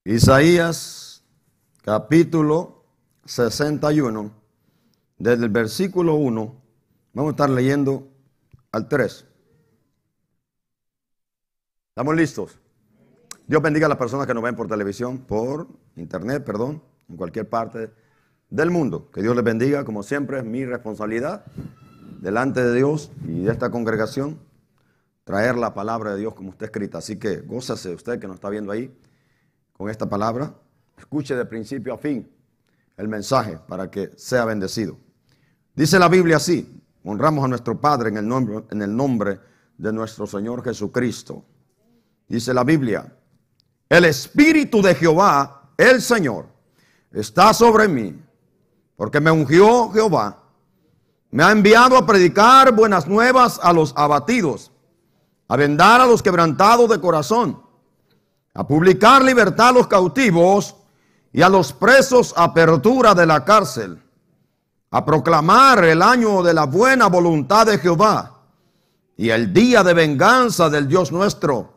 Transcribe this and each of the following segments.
Isaías capítulo 61, desde el versículo 1, vamos a estar leyendo al 3. ¿Estamos listos? Dios bendiga a las personas que nos ven por televisión, por internet, en cualquier parte del mundo. Que Dios les bendiga, como siempre, es mi responsabilidad delante de Dios y de esta congregación traer la palabra de Dios como está escrita. Así que gózase usted que nos está viendo ahí con esta palabra. Escuche de principio a fin el mensaje para que sea bendecido. Dice la Biblia así: honramos a nuestro Padre en el nombre de nuestro Señor Jesucristo. Dice la Biblia: el Espíritu de Jehová, el Señor, está sobre mí, porque me ungió Jehová. Me ha enviado a predicar buenas nuevas a los abatidos, a vendar a los quebrantados de corazón, a publicar libertad a los cautivos y a los presos apertura de la cárcel, a proclamar el año de la buena voluntad de Jehová y el día de venganza del Dios nuestro,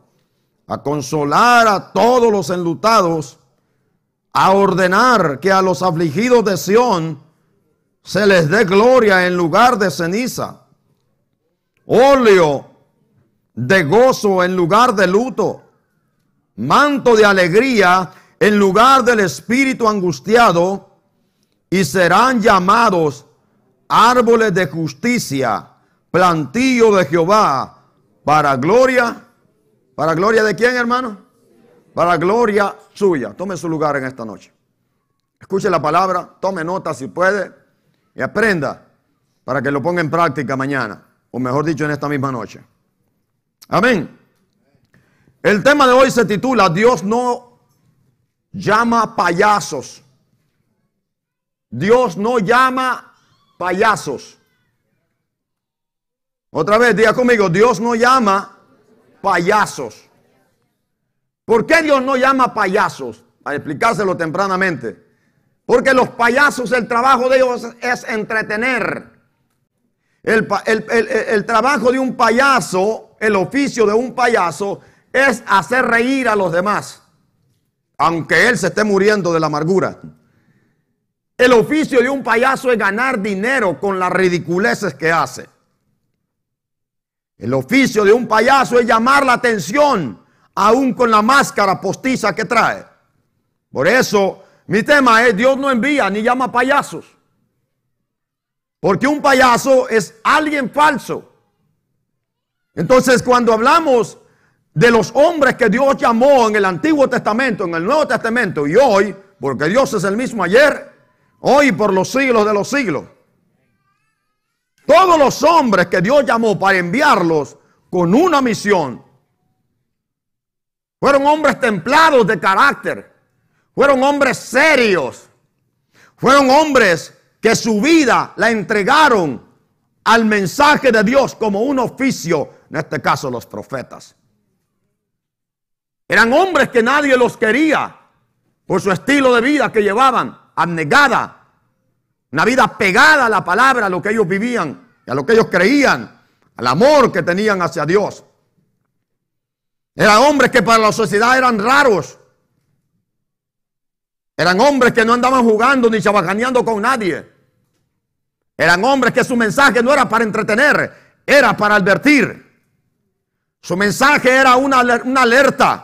a consolar a todos los enlutados, a ordenar que a los afligidos de Sión se les dé gloria en lugar de ceniza, óleo de gozo en lugar de luto, manto de alegría en lugar del espíritu angustiado, y serán llamados árboles de justicia, plantío de Jehová, para gloria de quién, hermano? Para gloria suya. Tome su lugar en esta noche. Escuche la palabra, tome nota si puede y aprenda para que lo ponga en práctica mañana, o mejor dicho, en esta misma noche. Amén. El tema de hoy se titula: Dios no llama payasos. Dios no llama payasos. Otra vez, diga conmigo: Dios no llama payasos. ¿Por qué Dios no llama payasos? A explicárselo tempranamente. Porque los payasos, el trabajo de ellos es entretener. El trabajo de un payaso, el oficio de un payaso, es hacer reír a los demás, aunque él se esté muriendo de la amargura. El oficio de un payaso es ganar dinero con las ridiculeces que hace. El oficio de un payaso es llamar la atención, aún con la máscara postiza que trae. Por eso mi tema es: Dios no envía ni llama payasos. Porque un payaso es alguien falso. Entonces, cuando hablamos de los hombres que Dios llamó en el Antiguo Testamento, en el Nuevo Testamento y hoy, porque Dios es el mismo ayer, hoy y por los siglos de los siglos. Todos los hombres que Dios llamó para enviarlos con una misión fueron hombres templados de carácter, fueron hombres serios, fueron hombres que su vida la entregaron al mensaje de Dios como un oficio, en este caso los profetas. Eran hombres que nadie los quería por su estilo de vida que llevaban, abnegada, una vida pegada a la palabra, a lo que ellos vivían, a lo que ellos creían, al amor que tenían hacia Dios. Eran hombres que para la sociedad eran raros. Eran hombres que no andaban jugando ni chabacaneando con nadie. Eran hombres que su mensaje no era para entretener, era para advertir. Su mensaje era una alerta.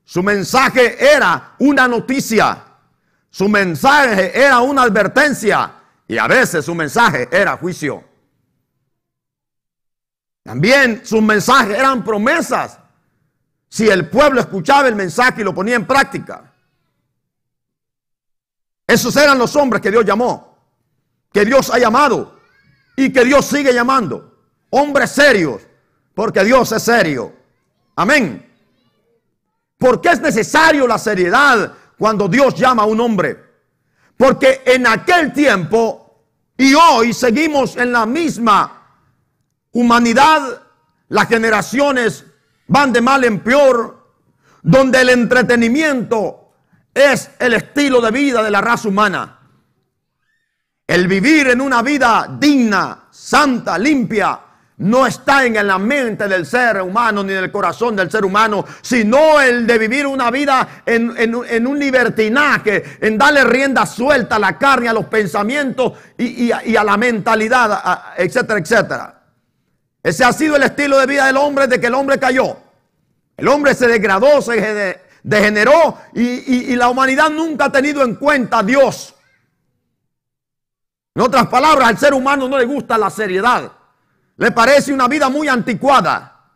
Su mensaje era una noticia. Su mensaje era una advertencia. Y a veces su mensaje era juicio. También sus mensajes eran promesas, si el pueblo escuchaba el mensaje y lo ponía en práctica. Esos eran los hombres que Dios llamó, que Dios ha llamado y que Dios sigue llamando. Hombres serios, porque Dios es serio. Amén. ¿Por qué es necesario la seriedad cuando Dios llama a un hombre? Porque en aquel tiempo y hoy seguimos en la misma humanidad. Las generaciones van de mal en peor, donde el entretenimiento es el estilo de vida de la raza humana. El vivir en una vida digna, santa, limpia, no está en la mente del ser humano ni en el corazón del ser humano, sino el de vivir una vida en un libertinaje, en darle rienda suelta a la carne, a los pensamientos y a la mentalidad, etcétera, etcétera. Ese ha sido el estilo de vida del hombre desde que el hombre cayó. El hombre se degradó, se degeneró y la humanidad nunca ha tenido en cuenta a Dios. En otras palabras, al ser humano no le gusta la seriedad. Le parece una vida muy anticuada.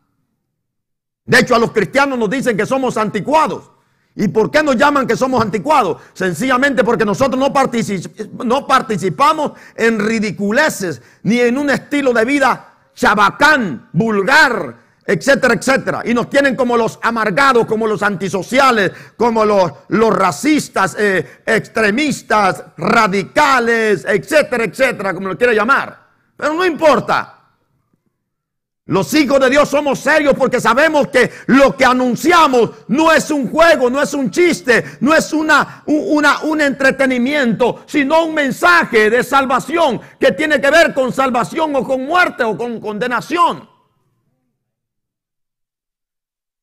De hecho, a los cristianos nos dicen que somos anticuados. ¿Y por qué nos llaman que somos anticuados? Sencillamente porque nosotros no participamos en ridiculeces ni en un estilo de vida chabacán, vulgar, etcétera, etcétera. Y nos tienen como los amargados, como los antisociales, como los racistas, extremistas, radicales, etcétera, etcétera, como lo quiera llamar. Pero no importa. Los hijos de Dios somos serios porque sabemos que lo que anunciamos no es un juego, no es un chiste, no es un entretenimiento, sino un mensaje de salvación que tiene que ver con salvación o con muerte o con condenación.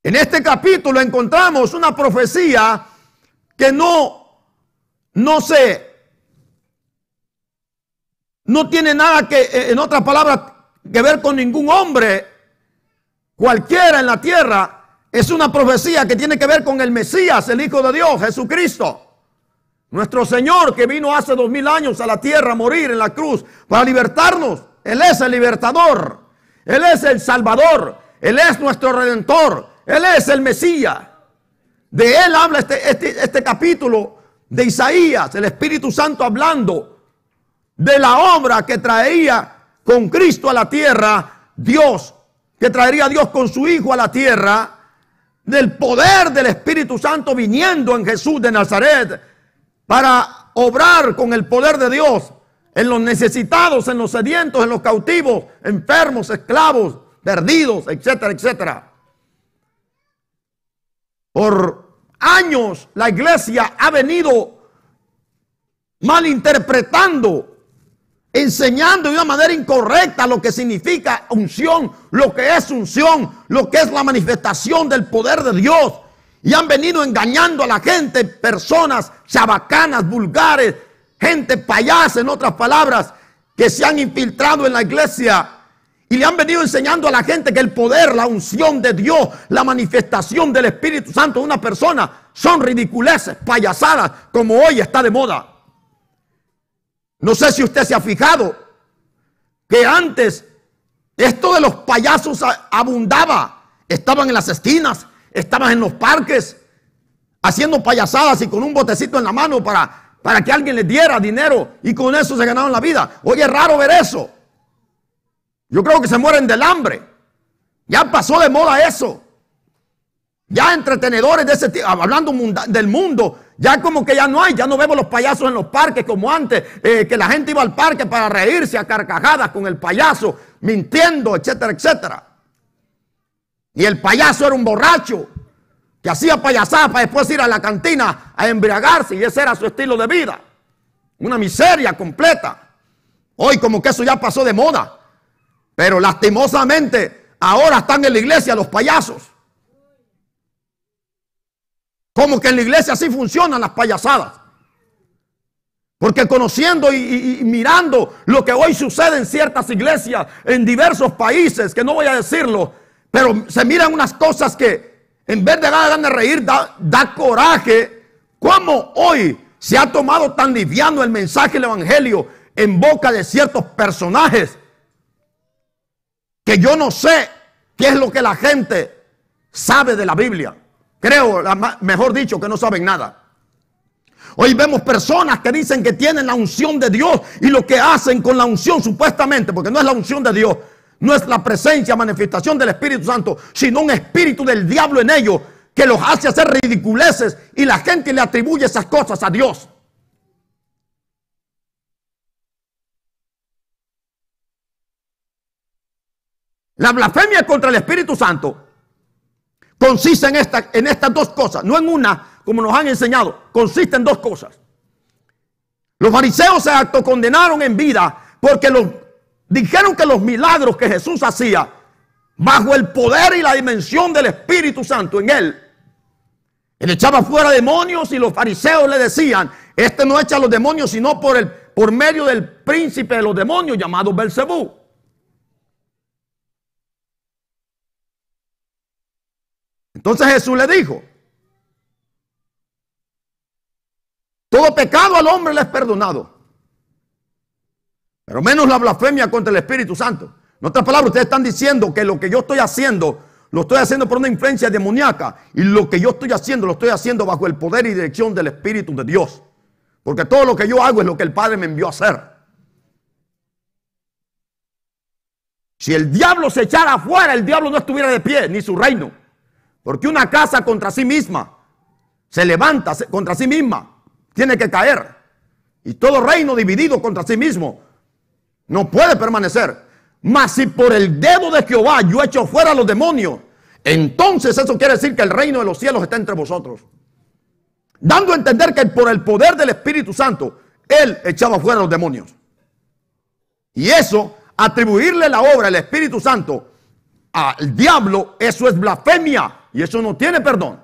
En este capítulo encontramos una profecía que no tiene nada que, en otras palabras, que ver con ningún hombre cualquiera en la tierra. Es una profecía que tiene que ver con el Mesías, el Hijo de Dios, Jesucristo, nuestro Señor, que vino hace 2000 años a la tierra a morir en la cruz para libertarnos. Él es el libertador, Él es el Salvador, Él es nuestro Redentor, Él es el Mesías. De Él habla este capítulo de Isaías, el Espíritu Santo hablando de la obra que traía con Cristo a la tierra, Dios, que traería a Dios con su Hijo a la tierra, del poder del Espíritu Santo viniendo en Jesús de Nazaret para obrar con el poder de Dios en los necesitados, en los sedientos, en los cautivos, enfermos, esclavos, perdidos, etcétera, etcétera. Por años la iglesia ha venido malinterpretando, enseñando de una manera incorrecta lo que significa unción, lo que es unción, lo que es la manifestación del poder de Dios. Y han venido engañando a la gente, personas chabacanas, vulgares, gente payasa, en otras palabras, que se han infiltrado en la iglesia y le han venido enseñando a la gente que el poder, la unción de Dios, la manifestación del Espíritu Santo de una persona son ridiculeces, payasadas, como hoy está de moda. No sé si usted se ha fijado que antes esto de los payasos abundaba. Estaban en las esquinas, estaban en los parques, haciendo payasadas y con un botecito en la mano para que alguien les diera dinero y con eso se ganaban la vida. Hoy es raro ver eso. Yo creo que se mueren del hambre. Ya pasó de moda eso. Ya entretenedores de ese tipo, hablando del mundo, ya como que ya no hay, ya no vemos los payasos en los parques como antes, que la gente iba al parque para reírse a carcajadas con el payaso, mintiendo, etcétera, etcétera. Y el payaso era un borracho que hacía payasadas para después ir a la cantina a embriagarse, y ese era su estilo de vida. Una miseria completa. Hoy como que eso ya pasó de moda, pero lastimosamente ahora están en la iglesia los payasos. Como que en la iglesia así funcionan las payasadas. Porque conociendo y mirando lo que hoy sucede en ciertas iglesias, en diversos países, que no voy a decirlo, pero se miran unas cosas que en vez de dar ganas de reír, da coraje. Cómo hoy se ha tomado tan liviano el mensaje del evangelio en boca de ciertos personajes, que yo no sé qué es lo que la gente sabe de la Biblia. Creo, mejor dicho, que no saben nada. Hoy vemos personas que dicen que tienen la unción de Dios y lo que hacen con la unción supuestamente, porque no es la unción de Dios, no es la presencia, manifestación del Espíritu Santo, sino un espíritu del diablo en ellos que los hace hacer ridiculeces y la gente le atribuye esas cosas a Dios. La blasfemia contra el Espíritu Santo consiste en estas dos cosas, no en una, como nos han enseñado, consiste en dos cosas. Los fariseos se autocondenaron en vida porque dijeron que los milagros que Jesús hacía bajo el poder y la dimensión del Espíritu Santo en él echaba fuera demonios, y los fariseos le decían: este no echa los demonios sino por medio del príncipe de los demonios llamado Belzebú. Entonces Jesús le dijo: todo pecado al hombre le es perdonado, pero menos la blasfemia contra el Espíritu Santo. En otras palabras, ustedes están diciendo que lo que yo estoy haciendo, lo estoy haciendo por una influencia demoníaca, y lo que yo estoy haciendo, lo estoy haciendo bajo el poder y dirección del Espíritu de Dios. Porque todo lo que yo hago es lo que el Padre me envió a hacer. Si el diablo se echara afuera, el diablo no estuviera de pie, ni su reino. Porque una casa contra sí misma se levanta contra sí misma, tiene que caer. Y todo reino dividido contra sí mismo no puede permanecer. Mas si por el dedo de Jehová yo echo fuera a los demonios, entonces eso quiere decir que el reino de los cielos está entre vosotros. Dando a entender que por el poder del Espíritu Santo, él echaba fuera a los demonios. Y eso, atribuirle la obra del Espíritu Santo al diablo, eso es blasfemia. Y eso no tiene perdón.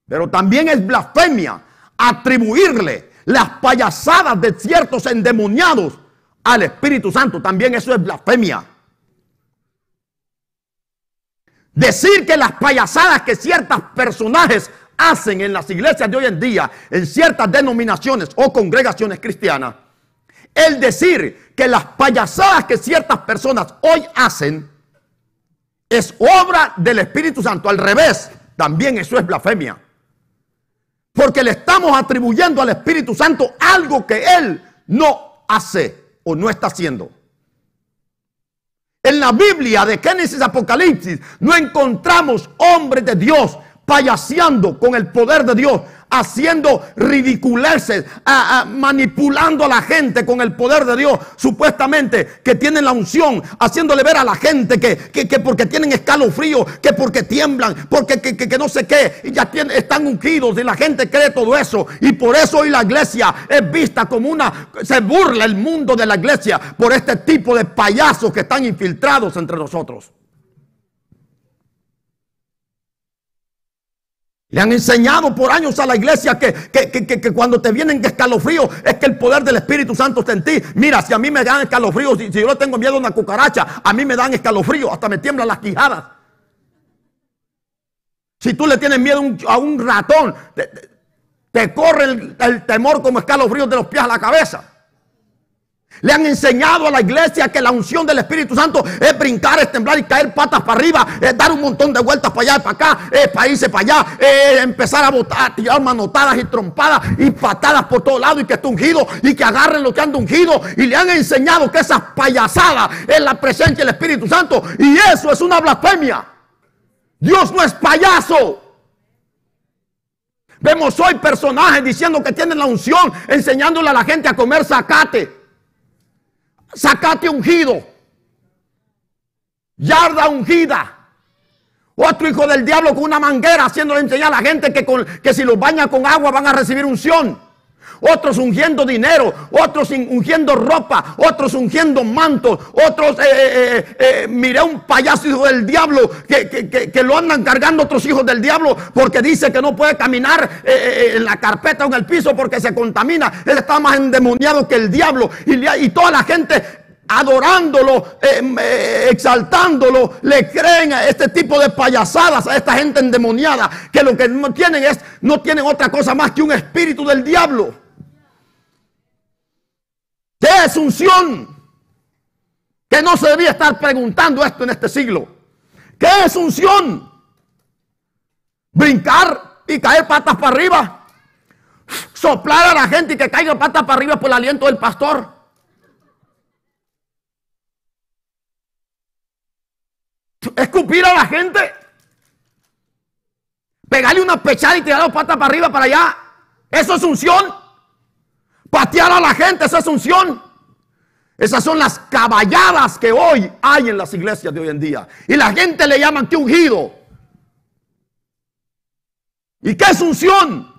Pero también es blasfemia atribuirle las payasadas de ciertos endemoniados al Espíritu Santo. También eso es blasfemia. Decir que las payasadas que ciertos personajes hacen en las iglesias de hoy en día, en ciertas denominaciones o congregaciones cristianas, el decir que las payasadas que ciertas personas hoy hacen es obra del Espíritu Santo, al revés, también eso es blasfemia. Porque le estamos atribuyendo al Espíritu Santo algo que él no hace o no está haciendo. En la Biblia de Génesis a Apocalipsis no encontramos hombres de Dios payaseando con el poder de Dios, haciendo ridiculeces, manipulando a la gente con el poder de Dios, supuestamente que tienen la unción, haciéndole ver a la gente que porque tienen escalofrío, que porque tiemblan, porque que no sé qué, y ya están ungidos, y la gente cree todo eso. Y por eso hoy la iglesia es vista como se burla el mundo de la iglesia por este tipo de payasos que están infiltrados entre nosotros. Le han enseñado por años a la iglesia que cuando te vienen escalofríos es que el poder del Espíritu Santo está en ti. Mira, si a mí me dan escalofríos, si yo le tengo miedo a una cucaracha, a mí me dan escalofríos, hasta me tiemblan las quijadas. Si tú le tienes miedo a un ratón, te corre el temor como escalofríos de los pies a la cabeza. Le han enseñado a la iglesia que la unción del Espíritu Santo es brincar, es temblar y caer patas para arriba, es dar un montón de vueltas para allá y para acá, para irse para allá, empezar a botar, tirar manotadas y trompadas y patadas por todos lados, y que está ungido y que agarren lo que anda ungido. Y le han enseñado que esas payasadas es la presencia del Espíritu Santo, y eso es una blasfemia. Dios no es payaso. Vemos hoy personajes diciendo que tienen la unción, enseñándole a la gente a comer zacate. Zacate ungido, yarda ungida. Otro hijo del diablo con una manguera haciéndole enseñar a la gente que si los baña con agua van a recibir unción. Otros ungiendo dinero, otros ungiendo ropa, otros ungiendo mantos, otros miré un payaso hijo del diablo que lo andan cargando otros hijos del diablo porque dice que no puede caminar en la carpeta o en el piso porque se contamina. Él está más endemoniado que el diablo, y toda la gente adorándolo, exaltándolo, le creen a este tipo de payasadas, a esta gente endemoniada, que lo que no tienen otra cosa más que un espíritu del diablo. ¿Qué es unción? Que no se debía estar preguntando esto en este siglo. ¿Qué es unción? Brincar y caer patas para arriba, soplar a la gente y que caiga patas para arriba por el aliento del pastor. Escupir a la gente, pegarle una pechada y tirar patas para arriba, para allá. Eso es unción. Patear a la gente, esa es unción. Esas son las caballadas que hoy hay en las iglesias de hoy en día. Y la gente le llaman que ungido. ¿Y qué es unción?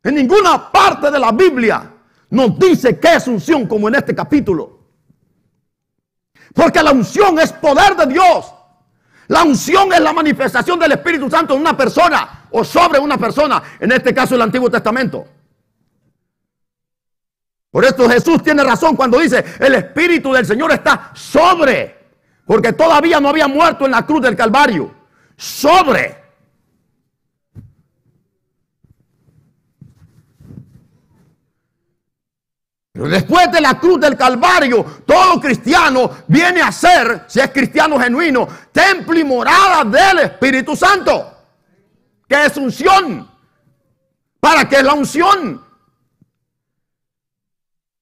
En ninguna parte de la Biblia nos dice qué es unción como en este capítulo. Porque la unción es poder de Dios. La unción es la manifestación del Espíritu Santo en una persona o sobre una persona, en este caso el Antiguo Testamento. Por esto Jesús tiene razón cuando dice, el Espíritu del Señor está sobre, porque todavía no había muerto en la cruz del Calvario. Sobre. Pero después de la cruz del Calvario, todo cristiano viene a ser, si es cristiano genuino, templo y morada del Espíritu Santo. ¿Qué es unción? ¿Para qué es la unción?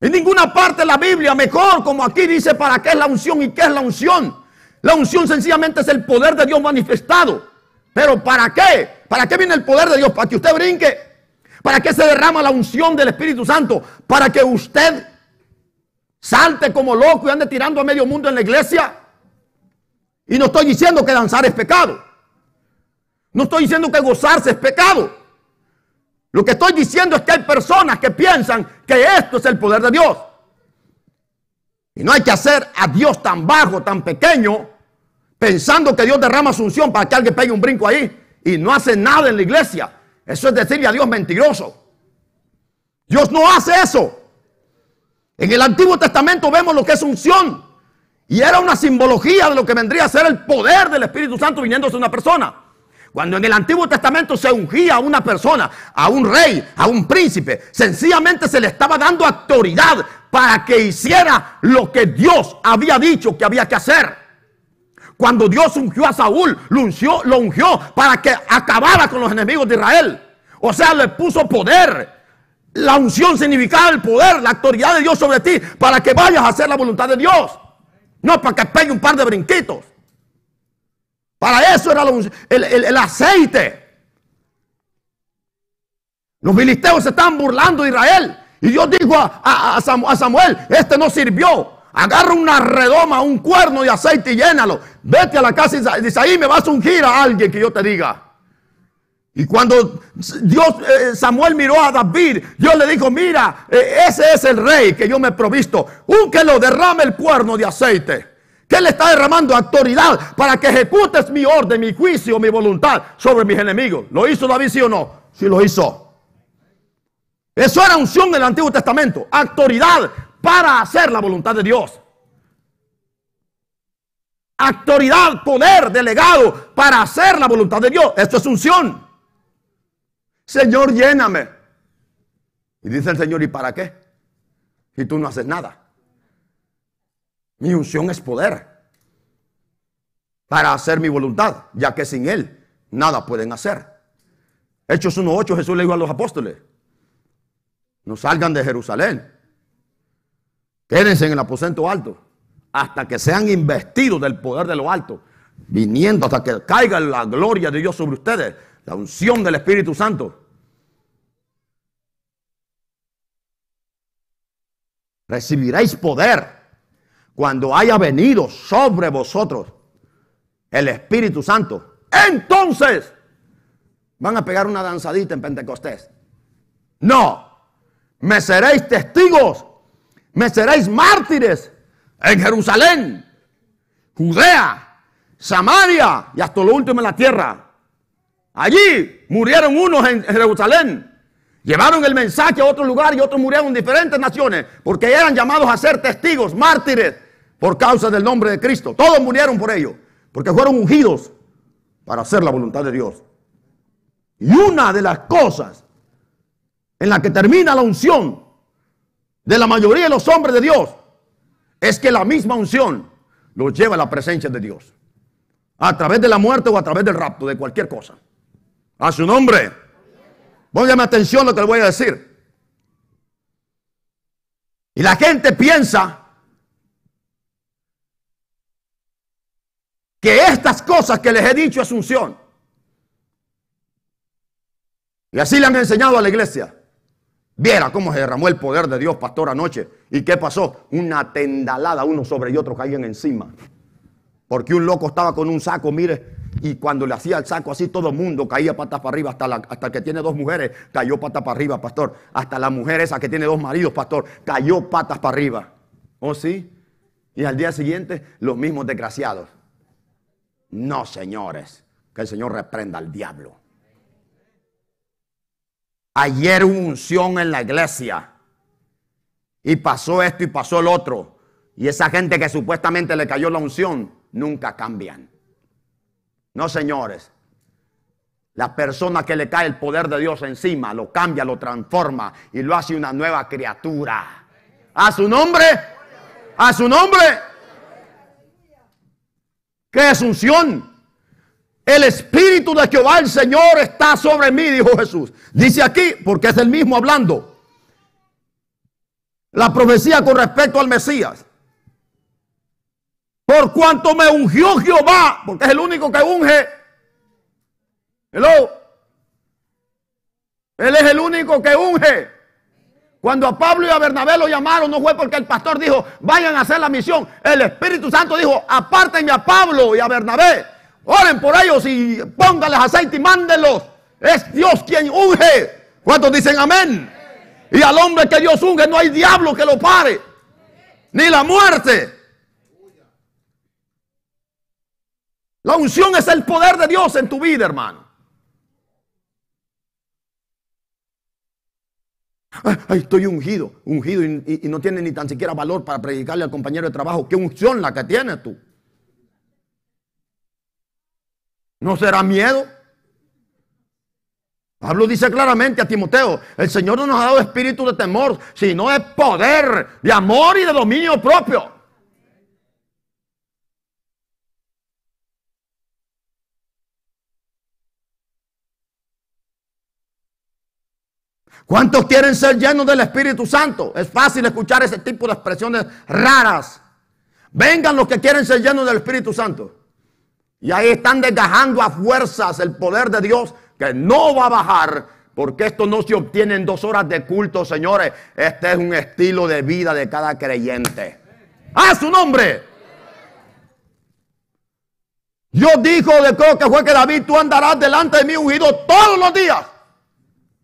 En ninguna parte de la Biblia, mejor como aquí dice, ¿para qué es la unción y qué es la unción? La unción sencillamente es el poder de Dios manifestado. ¿Pero para qué? ¿Para qué viene el poder de Dios? ¿Para que usted brinque? ¿Para qué se derrama la unción del Espíritu Santo? Para que usted salte como loco y ande tirando a medio mundo en la iglesia. Y no estoy diciendo que danzar es pecado. No estoy diciendo que gozarse es pecado. Lo que estoy diciendo es que hay personas que piensan que esto es el poder de Dios. Y no hay que hacer a Dios tan bajo, tan pequeño, pensando que Dios derrama su unción para que alguien pegue un brinco ahí y no hace nada en la iglesia. Eso es decirle a Dios mentiroso. Dios no hace eso. En el Antiguo Testamento vemos lo que es unción. Y era una simbología de lo que vendría a ser el poder del Espíritu Santo viniéndose a una persona. Cuando en el Antiguo Testamento se ungía a una persona, a un rey, a un príncipe, sencillamente se le estaba dando autoridad para que hiciera lo que Dios había dicho que había que hacer. Cuando Dios ungió a Saúl, lo ungió para que acabara con los enemigos de Israel. O sea, le puso poder. La unción significaba el poder, la autoridad de Dios sobre ti, para que vayas a hacer la voluntad de Dios. No para que pegue un par de brinquitos. Para eso era el aceite. Los filisteos se estaban burlando de Israel. Y Dios dijo a Samuel, este no sirvió. Agarra una redoma, un cuerno de aceite y llénalo. Vete a la casa de Isaí, me vas a ungir a alguien que yo te diga. Y cuando Samuel miró a David, Dios le dijo, mira, ese es el rey que yo me he provisto. Únquelo, derrame el cuerno de aceite. Que le está derramando autoridad para que ejecutes mi orden, mi juicio, mi voluntad sobre mis enemigos. ¿Lo hizo David, sí o no? Sí lo hizo. Eso era unción en el Antiguo Testamento. Autoridad para hacer la voluntad de Dios. Autoridad, poder delegado para hacer la voluntad de Dios. Esto es unción. Señor, lléname. Y dice el Señor, ¿y para qué? Si tú no haces nada. Mi unción es poder para hacer mi voluntad, ya que sin Él nada pueden hacer. Hechos 1:8, Jesús le dijo a los apóstoles, no salgan de Jerusalén, quédense en el aposento alto, hasta que sean investidos del poder de lo alto, viniendo hasta que caiga la gloria de Dios sobre ustedes, la unción del Espíritu Santo. Recibiréis poder cuando haya venido sobre vosotros el Espíritu Santo. Entonces van a pegar una danzadita en Pentecostés. No, me seréis testigos, me seréis mártires en Jerusalén, Judea, Samaria y hasta lo último en la tierra. Allí murieron unos en Jerusalén. Llevaron el mensaje a otro lugar y otros murieron en diferentes naciones porque eran llamados a ser testigos, mártires, por causa del nombre de Cristo. Todos murieron por ello, porque fueron ungidos para hacer la voluntad de Dios. Y una de las cosas en la que termina la unción de la mayoría de los hombres de Dios es que la misma unción los lleva a la presencia de Dios. A través de la muerte o a través del rapto, de cualquier cosa. A su nombre. Póngame atención a lo que le voy a decir. Y la gente piensa que estas cosas que les he dicho es unción. Y así le han enseñado a la iglesia. Viera cómo se derramó el poder de Dios, pastor, anoche. ¿Y qué pasó? Una tendalada, uno sobre y otro caían encima. Porque un loco estaba con un saco, mire, y cuando le hacía el saco así, todo el mundo caía patas para arriba. Hasta el que tiene 2 mujeres cayó patas para arriba, pastor. Hasta la mujer esa que tiene 2 maridos, pastor, cayó patas para arriba. ¿Oh, sí? Y al día siguiente, los mismos desgraciados. No, señores, que el Señor reprenda al diablo. Ayer hubo unción en la iglesia. Y pasó esto y pasó el otro. Y esa gente que supuestamente le cayó la unción, nunca cambian. No, señores. La persona que le cae el poder de Dios encima, lo cambia, lo transforma y lo hace una nueva criatura. ¿A su nombre? ¿A su nombre? ¿Qué es unción? El Espíritu de Jehová el Señor está sobre mí, dijo Jesús. Dice aquí, porque es el mismo hablando. La profecía con respecto al Mesías. Por cuanto me ungió Jehová, porque es el único que unge. Hello. Él es el único que unge. Cuando a Pablo y a Bernabé lo llamaron, no fue porque el pastor dijo, vayan a hacer la misión. El Espíritu Santo dijo, apártenme a Pablo y a Bernabé. Oren por ellos y pónganles aceite y mándenlos. Es Dios quien unge. ¿Cuántos dicen amén? Y al hombre que Dios unge no hay diablo que lo pare. Ni la muerte. La unción es el poder de Dios en tu vida, hermano. Ay, estoy ungido y no tiene ni tan siquiera valor para predicarle al compañero de trabajo. ¿Qué unción la que tienes tú? ¿No será miedo? Pablo dice claramente a Timoteo, el Señor no nos ha dado espíritu de temor, sino de poder, de amor y de dominio propio. ¿Cuántos quieren ser llenos del Espíritu Santo? Es fácil escuchar ese tipo de expresiones raras. Vengan los que quieren ser llenos del Espíritu Santo. Y ahí están desgajando a fuerzas el poder de Dios que no va a bajar. Porque esto no se obtiene en 2 horas de culto, señores. Este es un estilo de vida de cada creyente. ¡A su nombre! Dios dijo, creo que fue que David, tú andarás delante de mí ungido todos los días.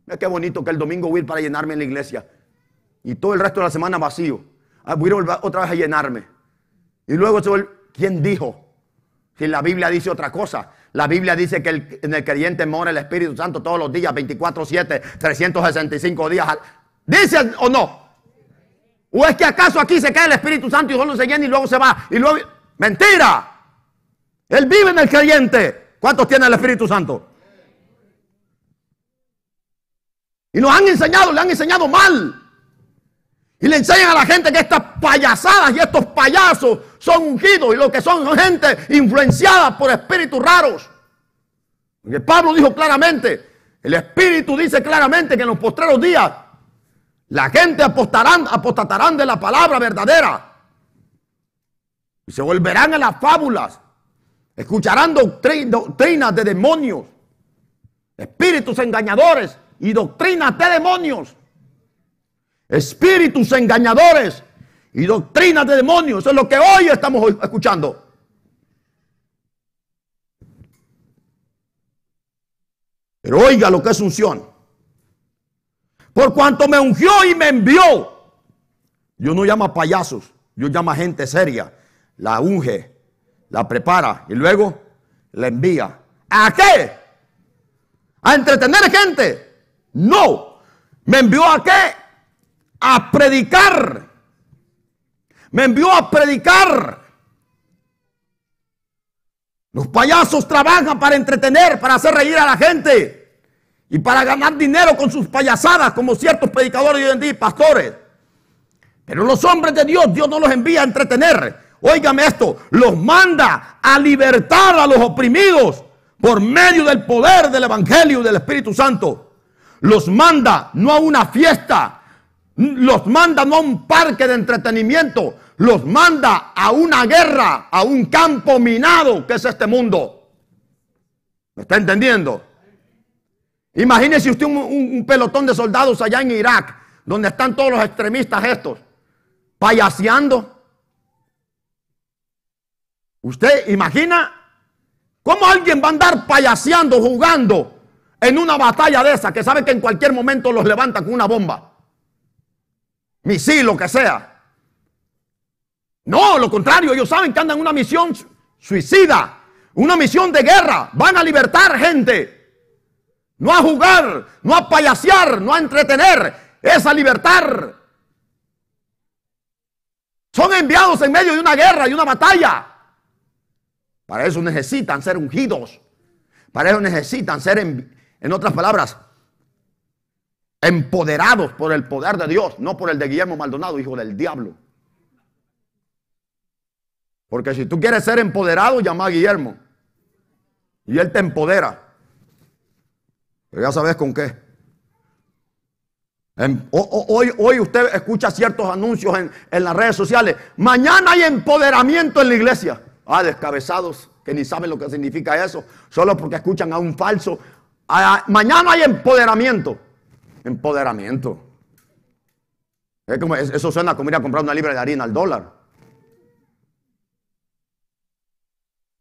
Mira qué bonito que el domingo voy a ir para llenarme en la iglesia. Y todo el resto de la semana vacío. Voy a volver otra vez a llenarme. Y luego se vuelve, ¿quién dijo? Si la Biblia dice otra cosa. La Biblia dice que en el creyente mora el Espíritu Santo todos los días, 24/7, 365 días. ¿Dice o no? ¿O es que acaso aquí se queda el Espíritu Santo y solo se llena y luego se va? Y luego, ¡mentira! Él vive en el creyente. ¿Cuántos tienen el Espíritu Santo? Y nos han enseñado, le han enseñado mal. Y le enseñan a la gente que estas payasadas y estos payasos son ungidos. Y lo que son gente influenciada por espíritus raros. Porque Pablo dijo claramente, el Espíritu dice claramente que en los postreros días la gente apostatarán de la palabra verdadera. Y se volverán a las fábulas. Escucharán doctrinas de demonios. Espíritus engañadores. Y doctrinas de demonios. Espíritus engañadores. Y doctrinas de demonios. Eso es lo que hoy estamos escuchando. Pero oiga lo que es unción. Por cuanto me ungió y me envió. Dios no llama payasos. Dios llama gente seria. La unge. La prepara. Y luego la envía. ¿A qué? ¿A entretener gente? No, me envió ¿a qué? A predicar. Me envió a predicar. Los payasos trabajan para entretener, para hacer reír a la gente y para ganar dinero con sus payasadas, como ciertos predicadores hoy en día, pastores. Pero los hombres de Dios, Dios no los envía a entretener. Óigame esto, los manda a libertar a los oprimidos por medio del poder del Evangelio y del Espíritu Santo. Los manda no a una fiesta, los manda no a un parque de entretenimiento, los manda a una guerra, a un campo minado que es este mundo. ¿Me está entendiendo? Imagínese usted un pelotón de soldados allá en Irak, donde están todos los extremistas estos, payaseando. ¿Usted imagina cómo alguien va a andar payaseando, jugando en una batalla de esa, que sabe que en cualquier momento los levanta con una bomba, misil, lo que sea? No, lo contrario, ellos saben que andan en una misión suicida, una misión de guerra. Van a libertar gente, no a jugar, no a payasear, no a entretener, es a libertar. Son enviados en medio de una guerra y una batalla. Para eso necesitan ser ungidos. Para eso necesitan ser, en otras palabras, empoderados por el poder de Dios, no por el de Guillermo Maldonado, hijo del diablo. Porque si tú quieres ser empoderado, llama a Guillermo y él te empodera. Pero ya sabes con qué. Hoy usted escucha ciertos anuncios en las redes sociales. Mañana hay empoderamiento en la iglesia. Ah, descabezados que ni saben lo que significa eso, solo porque escuchan a un falso. Mañana hay empoderamiento. Empoderamiento. Eso suena como ir a comprar una libra de harina al dólar.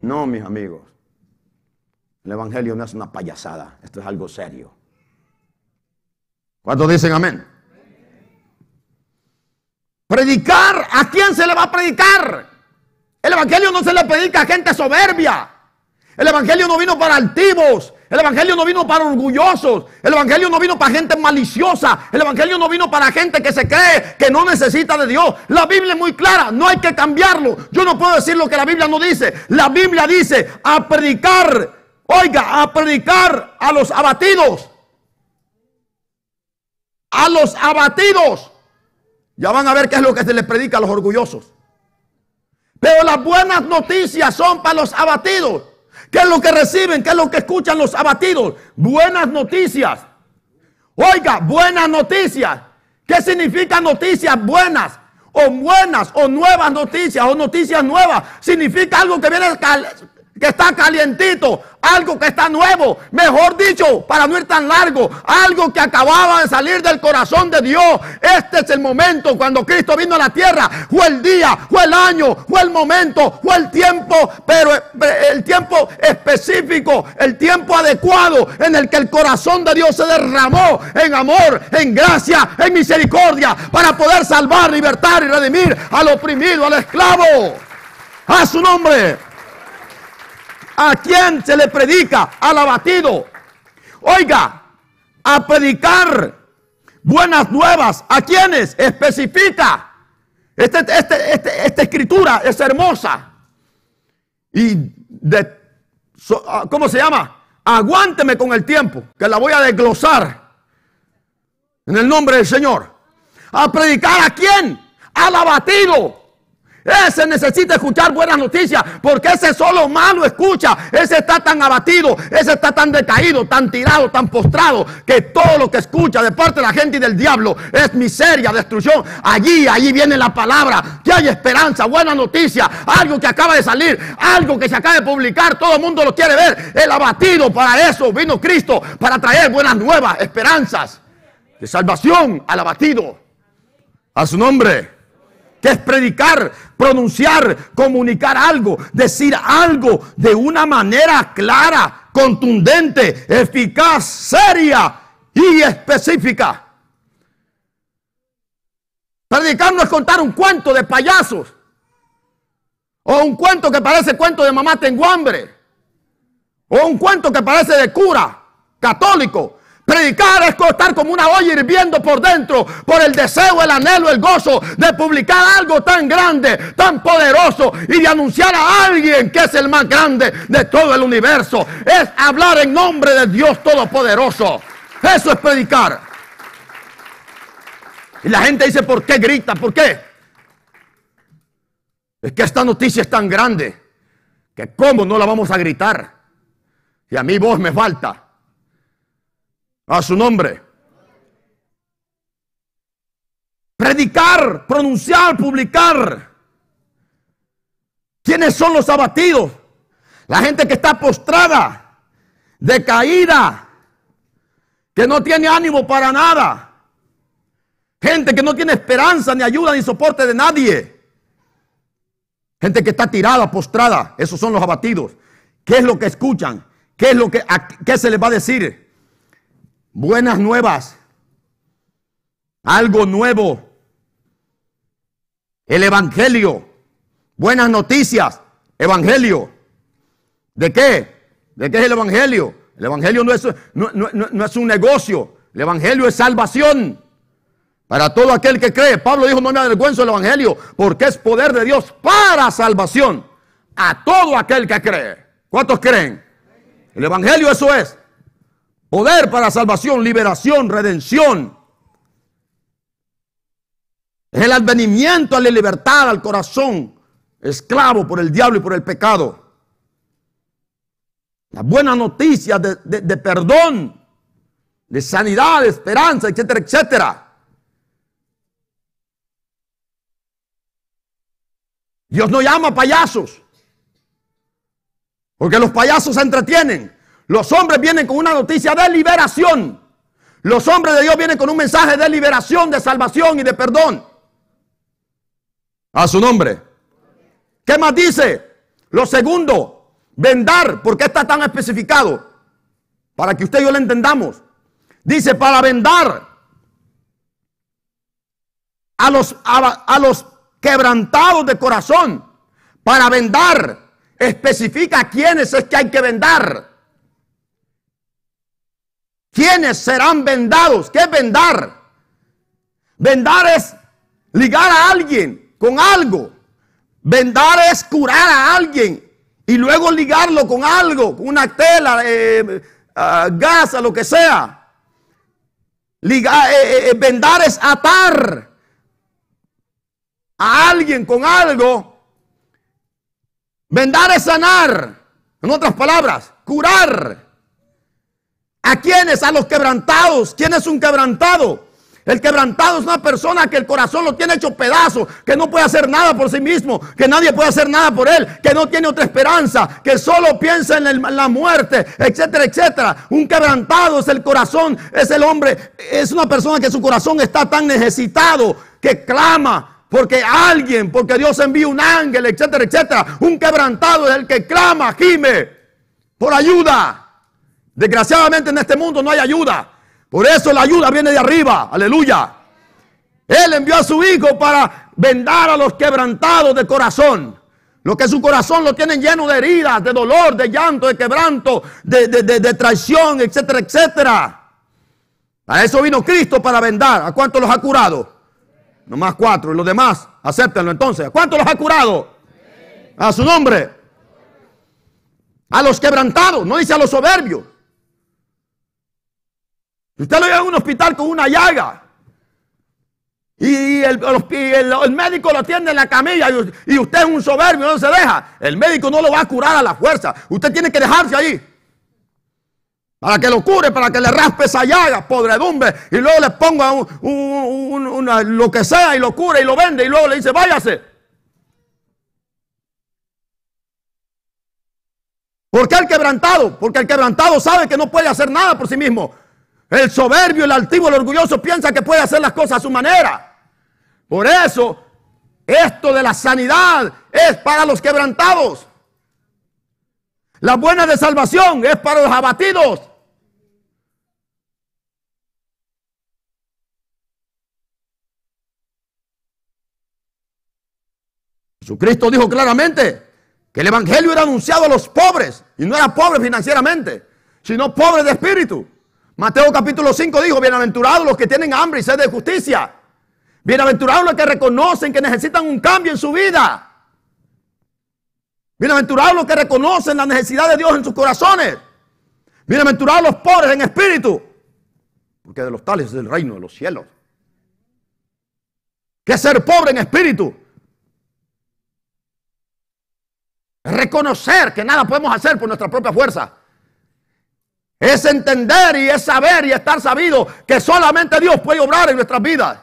No, mis amigos. El evangelio no es una payasada. Esto es algo serio. ¿Cuántos dicen amén? Predicar. ¿A quién se le va a predicar? El evangelio no se le predica a gente soberbia. El evangelio no vino para altivos. El evangelio no vino para orgullosos. El evangelio no vino para gente maliciosa. El evangelio no vino para gente que se cree que no necesita de Dios. La Biblia es muy clara, no hay que cambiarlo. Yo no puedo decir lo que la Biblia no dice. La Biblia dice a predicar, oiga, a predicar a los abatidos. A los abatidos. Ya van a ver qué es lo que se les predica a los orgullosos. Pero las buenas noticias son para los abatidos. ¿Qué es lo que reciben? ¿Qué es lo que escuchan los abatidos? Buenas noticias. Oiga, buenas noticias. ¿Qué significan noticias buenas? O buenas, o nuevas noticias, o noticias nuevas. Significa algo que viene, que está calientito, algo que está nuevo. Mejor dicho, para no ir tan largo, algo que acababa de salir del corazón de Dios. Este es el momento cuando Cristo vino a la tierra. Fue el día, fue el año, fue el momento, fue el tiempo, pero el tiempo específico, el tiempo adecuado en el que el corazón de Dios se derramó en amor, en gracia, en misericordia, para poder salvar, libertar y redimir al oprimido, al esclavo. A su nombre. ¿A quién se le predica? Al abatido. Oiga, a predicar buenas nuevas. ¿A quiénes? Especifica. Esta escritura es hermosa. Y ¿cómo se llama? Aguánteme con el tiempo, que la voy a desglosar en el nombre del Señor. ¿A predicar a quién? Al abatido. Ese necesita escuchar buenas noticias, porque ese solo malo escucha. Ese está tan abatido, ese está tan decaído, tan tirado, tan postrado, que todo lo que escucha de parte de la gente y del diablo es miseria, destrucción. Allí viene la palabra, que hay esperanza, buena noticia, algo que acaba de salir, algo que se acaba de publicar, todo el mundo lo quiere ver. El abatido, para eso vino Cristo, para traer buenas nuevas, esperanzas de salvación al abatido. A su nombre. Que es predicar, pronunciar, comunicar algo, decir algo de una manera clara, contundente, eficaz, seria y específica. Predicar no es contar un cuento de payasos o un cuento que parece cuento de mamá tengo hambre o un cuento que parece de cura católico. Predicar es estar como una olla hirviendo por dentro, por el deseo, el anhelo, el gozo de publicar algo tan grande, tan poderoso y de anunciar a alguien que es el más grande de todo el universo. Es hablar en nombre de Dios Todopoderoso. Eso es predicar. Y la gente dice, ¿por qué grita? ¿Por qué? Es que esta noticia es tan grande que ¿cómo no la vamos a gritar? Y a mí voz me falta. A su nombre. Predicar, pronunciar, publicar. ¿Quiénes son los abatidos? La gente que está postrada, decaída, que no tiene ánimo para nada. Gente que no tiene esperanza, ni ayuda, ni soporte de nadie. Gente que está tirada, postrada. Esos son los abatidos. ¿Qué es lo que escuchan? ¿Qué se les va a decir? Buenas nuevas, algo nuevo, el evangelio, Buenas noticias, evangelio. ¿De qué? ¿De qué es el evangelio? El evangelio no es un negocio. El evangelio es salvación para todo aquel que cree. Pablo dijo, no me avergüenzo del evangelio, porque es poder de Dios para salvación a todo aquel que cree. ¿Cuántos creen? El evangelio eso es. Poder para salvación, liberación, redención. Es el advenimiento a la libertad, al corazón esclavo por el diablo y por el pecado. La buena noticia de perdón, de sanidad, de esperanza, etcétera, etcétera. Dios no llama payasos, porque los payasos se entretienen. Los hombres vienen con una noticia de liberación. Los hombres de Dios vienen con un mensaje de liberación, de salvación y de perdón. A su nombre. ¿Qué más dice? Lo segundo, vendar. ¿Por qué está tan especificado? Para que usted y yo lo entendamos. Dice, para vendar a los quebrantados de corazón. Para vendar. Especifica a quiénes es que hay que vendar. ¿Quiénes serán vendados? ¿Qué es vendar? Vendar es ligar a alguien con algo. Vendar es curar a alguien y luego ligarlo con algo, con una tela, gasa, lo que sea. Vendar es atar a alguien con algo. Vendar es sanar. En otras palabras, curar. ¿A quiénes? A los quebrantados. ¿Quién es un quebrantado? El quebrantado es una persona que el corazón lo tiene hecho pedazos, que no puede hacer nada por sí mismo, que nadie puede hacer nada por él, que no tiene otra esperanza, que solo piensa en la muerte, etcétera, etcétera. Un quebrantado es el corazón, es el hombre, es una persona que su corazón está tan necesitado que clama porque alguien, porque Dios envía un ángel, etcétera, etcétera. Un quebrantado es el que clama, gime por ayuda. Desgraciadamente en este mundo no hay ayuda. Por eso la ayuda viene de arriba. Aleluya. Él envió a su Hijo para vendar a los quebrantados de corazón. Los que su corazón lo tienen lleno de heridas, de dolor, de llanto, de quebranto, de traición, etcétera, etcétera. A eso vino Cristo, para vendar. ¿A cuántos los ha curado? Nomás 4. Y los demás, acéptenlo entonces. ¿A cuántos los ha curado? A su nombre. A los quebrantados, no dice a los soberbios. Usted lo lleva a un hospital con una llaga y el médico lo atiende en la camilla y usted es un soberbio, no se deja. El médico no lo va a curar a la fuerza. Usted tiene que dejarse ahí para que lo cure, para que le raspe esa llaga, podredumbre, y luego le ponga lo que sea y lo cure y lo vende y luego le dice váyase. ¿Por qué el quebrantado? Porque el quebrantado sabe que no puede hacer nada por sí mismo. El soberbio, el altivo, el orgulloso piensa que puede hacer las cosas a su manera. Por eso, esto de la sanidad es para los quebrantados. La buena de salvación es para los abatidos. Jesucristo dijo claramente que el evangelio era anunciado a los pobres. Y no era pobre financieramente, sino pobre de espíritu. Mateo capítulo 5 dijo, bienaventurados los que tienen hambre y sed de justicia. Bienaventurados los que reconocen que necesitan un cambio en su vida. Bienaventurados los que reconocen la necesidad de Dios en sus corazones. Bienaventurados los pobres en espíritu, porque de los tales es el reino de los cielos. ¿Qué es ser pobre en espíritu? Es reconocer que nada podemos hacer por nuestra propia fuerza. Es entender y es saber y estar sabido que solamente Dios puede obrar en nuestras vidas.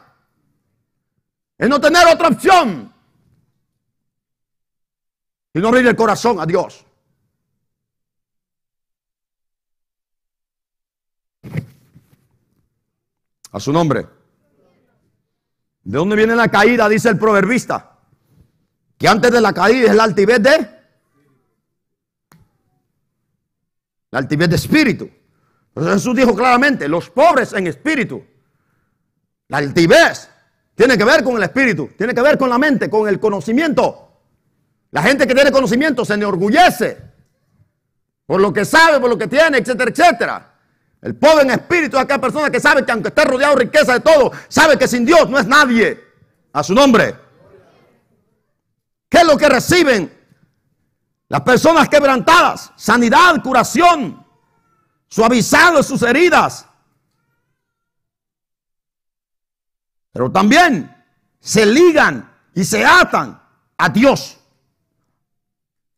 Es no tener otra opción y no abrir el corazón a Dios. A su nombre. ¿De dónde viene la caída? Dice el proverbista. Que antes de la caída es la altivez de espíritu. Pero Jesús dijo claramente, los pobres en espíritu. La altivez tiene que ver con el espíritu, tiene que ver con la mente, con el conocimiento. La gente que tiene conocimiento se enorgullece por lo que sabe, por lo que tiene, etcétera, etcétera. El pobre en espíritu es aquella persona que sabe que aunque esté rodeado de riqueza de todo, sabe que sin Dios no es nadie. A su nombre. ¿Qué es lo que reciben las personas quebrantadas? Sanidad, curación, suavizado sus heridas. Pero también se ligan y se atan a Dios.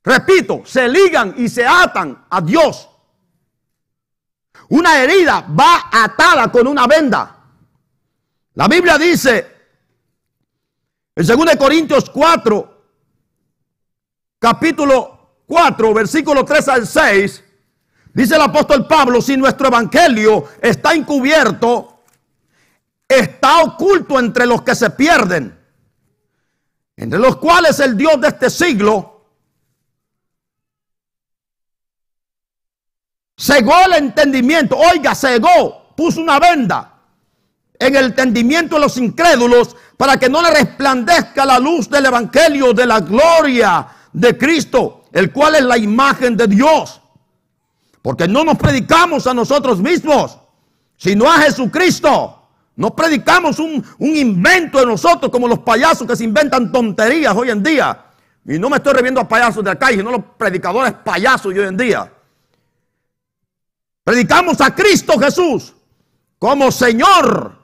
Repito, se ligan y se atan a Dios. Una herida va atada con una venda. La Biblia dice en 2 Corintios 4, capítulo 4, versículo 3 al 6, dice el apóstol Pablo: si nuestro evangelio está encubierto, está oculto entre los que se pierden, entre los cuales el Dios de este siglo cegó el entendimiento. Oiga, cegó, puso una venda en el entendimiento de los incrédulos para que no le resplandezca la luz del evangelio de la gloria de Cristo, el cual es la imagen de Dios. Porque no nos predicamos a nosotros mismos, sino a Jesucristo. No predicamos un invento de nosotros como los payasos que se inventan tonterías hoy en día. Y no me estoy refiriendo a payasos de acá, sino a los predicadores payasos de hoy en día. Predicamos a Cristo Jesús como Señor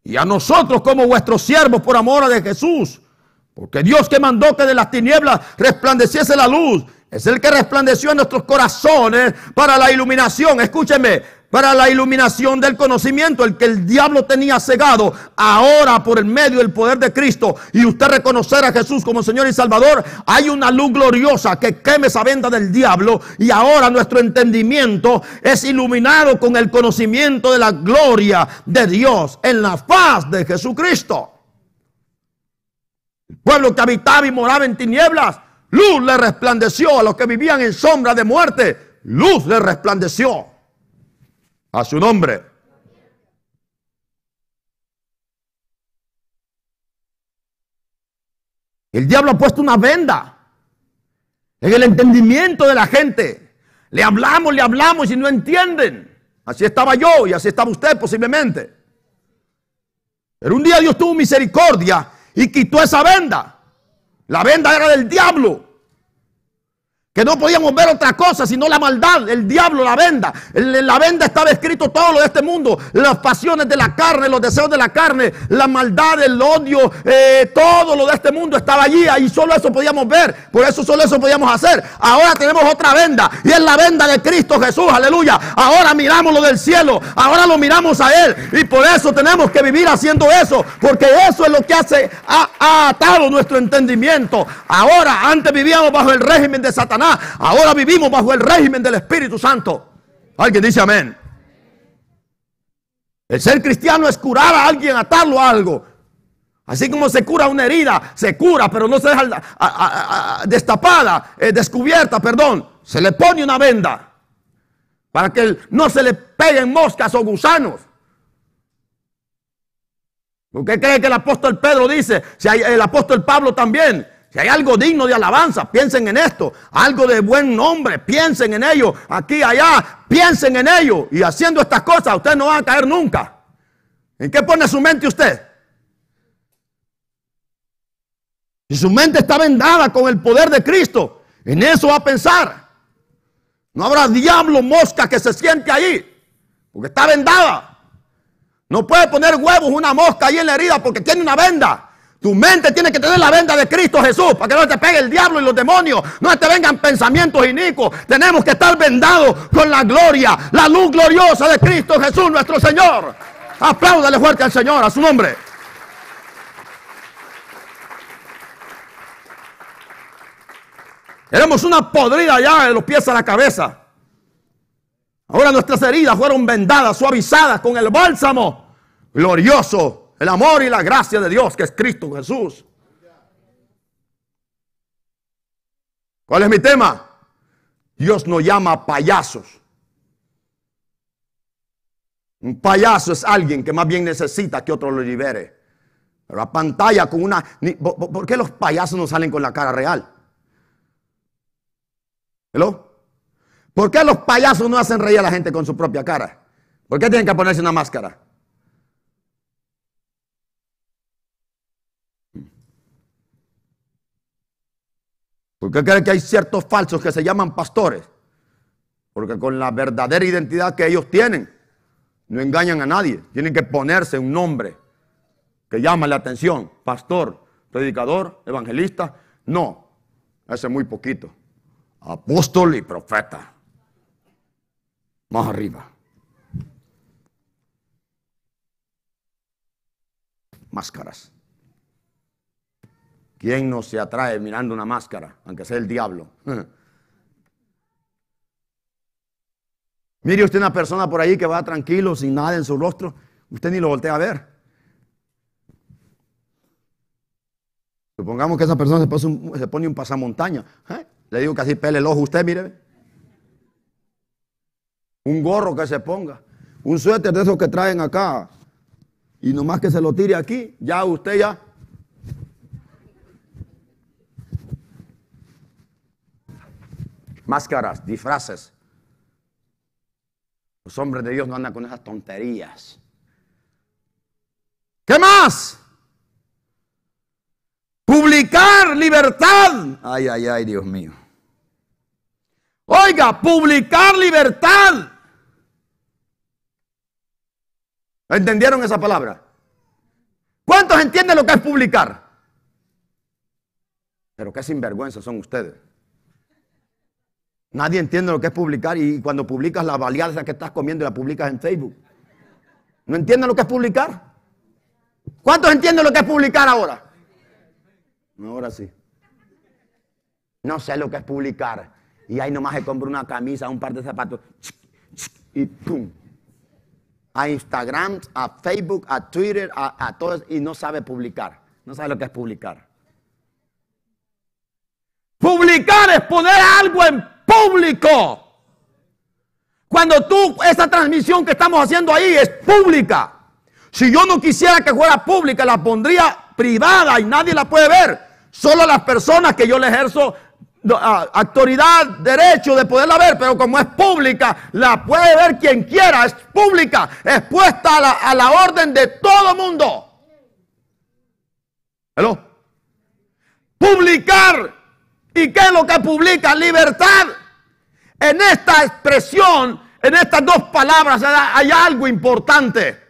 y a nosotros como vuestros siervos por amor de Jesús. Porque Dios, que mandó que de las tinieblas resplandeciese la luz, es el que resplandeció en nuestros corazones para la iluminación. Escúcheme, para la iluminación del conocimiento, el que el diablo tenía cegado, ahora por el medio del poder de Cristo, y usted reconocer a Jesús como Señor y Salvador, hay una luz gloriosa que queme esa venda del diablo, y ahora nuestro entendimiento es iluminado con el conocimiento de la gloria de Dios en la faz de Jesucristo. El pueblo que habitaba y moraba en tinieblas, luz le resplandeció. A los que vivían en sombra de muerte, luz le resplandeció. A su nombre. El diablo ha puesto una venda en el entendimiento de la gente. Le hablamos y no entienden. Así estaba yo y así estaba usted posiblemente. Pero un día Dios tuvo misericordia y quitó esa venda. La venda era del diablo, que no podíamos ver otra cosa sino la maldad, el diablo, la venda. En la venda estaba escrito todo lo de este mundo, las pasiones de la carne, los deseos de la carne, la maldad, el odio, todo lo de este mundo estaba allí, y solo eso podíamos ver, por eso solo eso podíamos hacer. Ahora tenemos otra venda, y es la venda de Cristo Jesús, aleluya. Ahora miramos lo del cielo, ahora lo miramos a Él, y por eso tenemos que vivir haciendo eso, porque eso es lo que ha atado nuestro entendimiento. Ahora, antes vivíamos bajo el régimen de Satanás, ahora vivimos bajo el régimen del Espíritu Santo. Alguien dice amén. El ser cristiano es curar a alguien, atarlo a algo. Así como se cura una herida, se cura, pero no se deja destapada, descubierta, perdón. Se le pone una venda para que no se le peguen moscas o gusanos. ¿Usted cree que el apóstol Pedro dice? Si hay, el apóstol Pablo también. Si hay algo digno de alabanza, piensen en esto. Algo de buen nombre, piensen en ello. Aquí, allá, piensen en ello. Y haciendo estas cosas, ustedes no van a caer nunca. ¿En qué pone su mente usted? Si su mente está vendada con el poder de Cristo, en eso va a pensar. No habrá diablo, mosca que se siente ahí, porque está vendada. No puede poner huevos una mosca ahí en la herida porque tiene una venda. Tu mente tiene que tener la venda de Cristo Jesús para que no te pegue el diablo y los demonios, no te vengan pensamientos inicuos. Tenemos que estar vendados con la gloria, la luz gloriosa de Cristo Jesús nuestro Señor. Apláudale fuerte al Señor, a su nombre. Éramos una podrida ya de los pies a la cabeza. Ahora nuestras heridas fueron vendadas, suavizadas con el bálsamo glorioso, el amor y la gracia de Dios, que es Cristo Jesús. ¿Cuál es mi tema? Dios nos llama payasos. Un payaso es alguien que más bien necesita que otro lo libere. Pero la pantalla con una... ¿Por qué los payasos no salen con la cara real? ¿Hello? ¿Por qué los payasos no hacen reír a la gente con su propia cara? ¿Por qué tienen que ponerse una máscara? ¿Por qué creen que hay ciertos falsos que se llaman pastores? Porque con la verdadera identidad que ellos tienen, no engañan a nadie. Tienen que ponerse un nombre que llama la atención. Pastor, predicador, evangelista. No, ese es muy poquito. Apóstol y profeta. Más arriba. Máscaras. ¿Quién no se atrae mirando una máscara, aunque sea el diablo? Mire usted una persona por ahí que va tranquilo, sin nada en su rostro, usted ni lo voltea a ver. Supongamos que esa persona se pone un pasamontaña. Le digo que así pele el ojo usted, mire. Un gorro que se ponga, un suéter de esos que traen acá, y nomás que se lo tire aquí, ya usted ya. Máscaras, disfraces. Los hombres de Dios no andan con esas tonterías. ¿Qué más? Publicar libertad. Ay, ay, ay, Dios mío. Oiga, publicar libertad. ¿Entendieron esa palabra? ¿Cuántos entienden lo que es publicar? Pero qué sinvergüenza son ustedes. Nadie entiende lo que es publicar, y cuando publicas la baleada que estás comiendo y la publicas en Facebook. ¿No entienden lo que es publicar? ¿Cuántos entienden lo que es publicar ahora? Ahora sí. No sé lo que es publicar. Y ahí nomás se compra una camisa, un par de zapatos. Y pum. A Instagram, a Facebook, a Twitter, a todo, y no sabe publicar. No sabe lo que es publicar. Publicar es poner algo en público. Cuando esa transmisión que estamos haciendo ahí es pública. Si yo no quisiera que fuera pública, la pondría privada y nadie la puede ver. Solo las personas que yo le ejerzo autoridad, derecho de poderla ver, pero como es pública, la puede ver quien quiera. Es pública, es puesta a la orden de todo mundo. ¿Hello? Publicar. ¿Y qué es lo que publica? Libertad. En esta expresión, en estas dos palabras hay algo importante.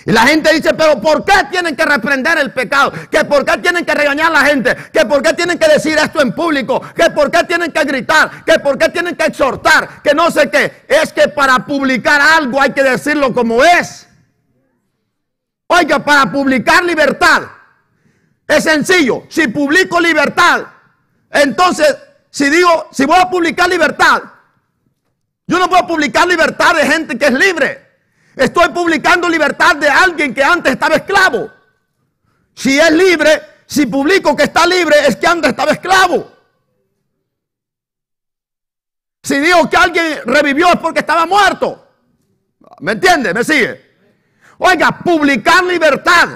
Y la gente dice, pero ¿por qué tienen que reprender el pecado? ¿Que por qué tienen que regañar a la gente? ¿Que por qué tienen que decir esto en público? ¿Que por qué tienen que gritar? ¿Que por qué tienen que exhortar? Que no sé qué. Es que para publicar algo hay que decirlo como es. Oiga, para publicar libertad es sencillo. Si publico libertad, entonces, si voy a publicar libertad, yo no puedo publicar libertad de gente que es libre. Estoy publicando libertad de alguien que antes estaba esclavo. Si es libre, si publico que está libre, es que antes estaba esclavo. Si digo que alguien revivió es porque estaba muerto. ¿Me entiende? ¿Me sigue? Oiga, publicar libertad.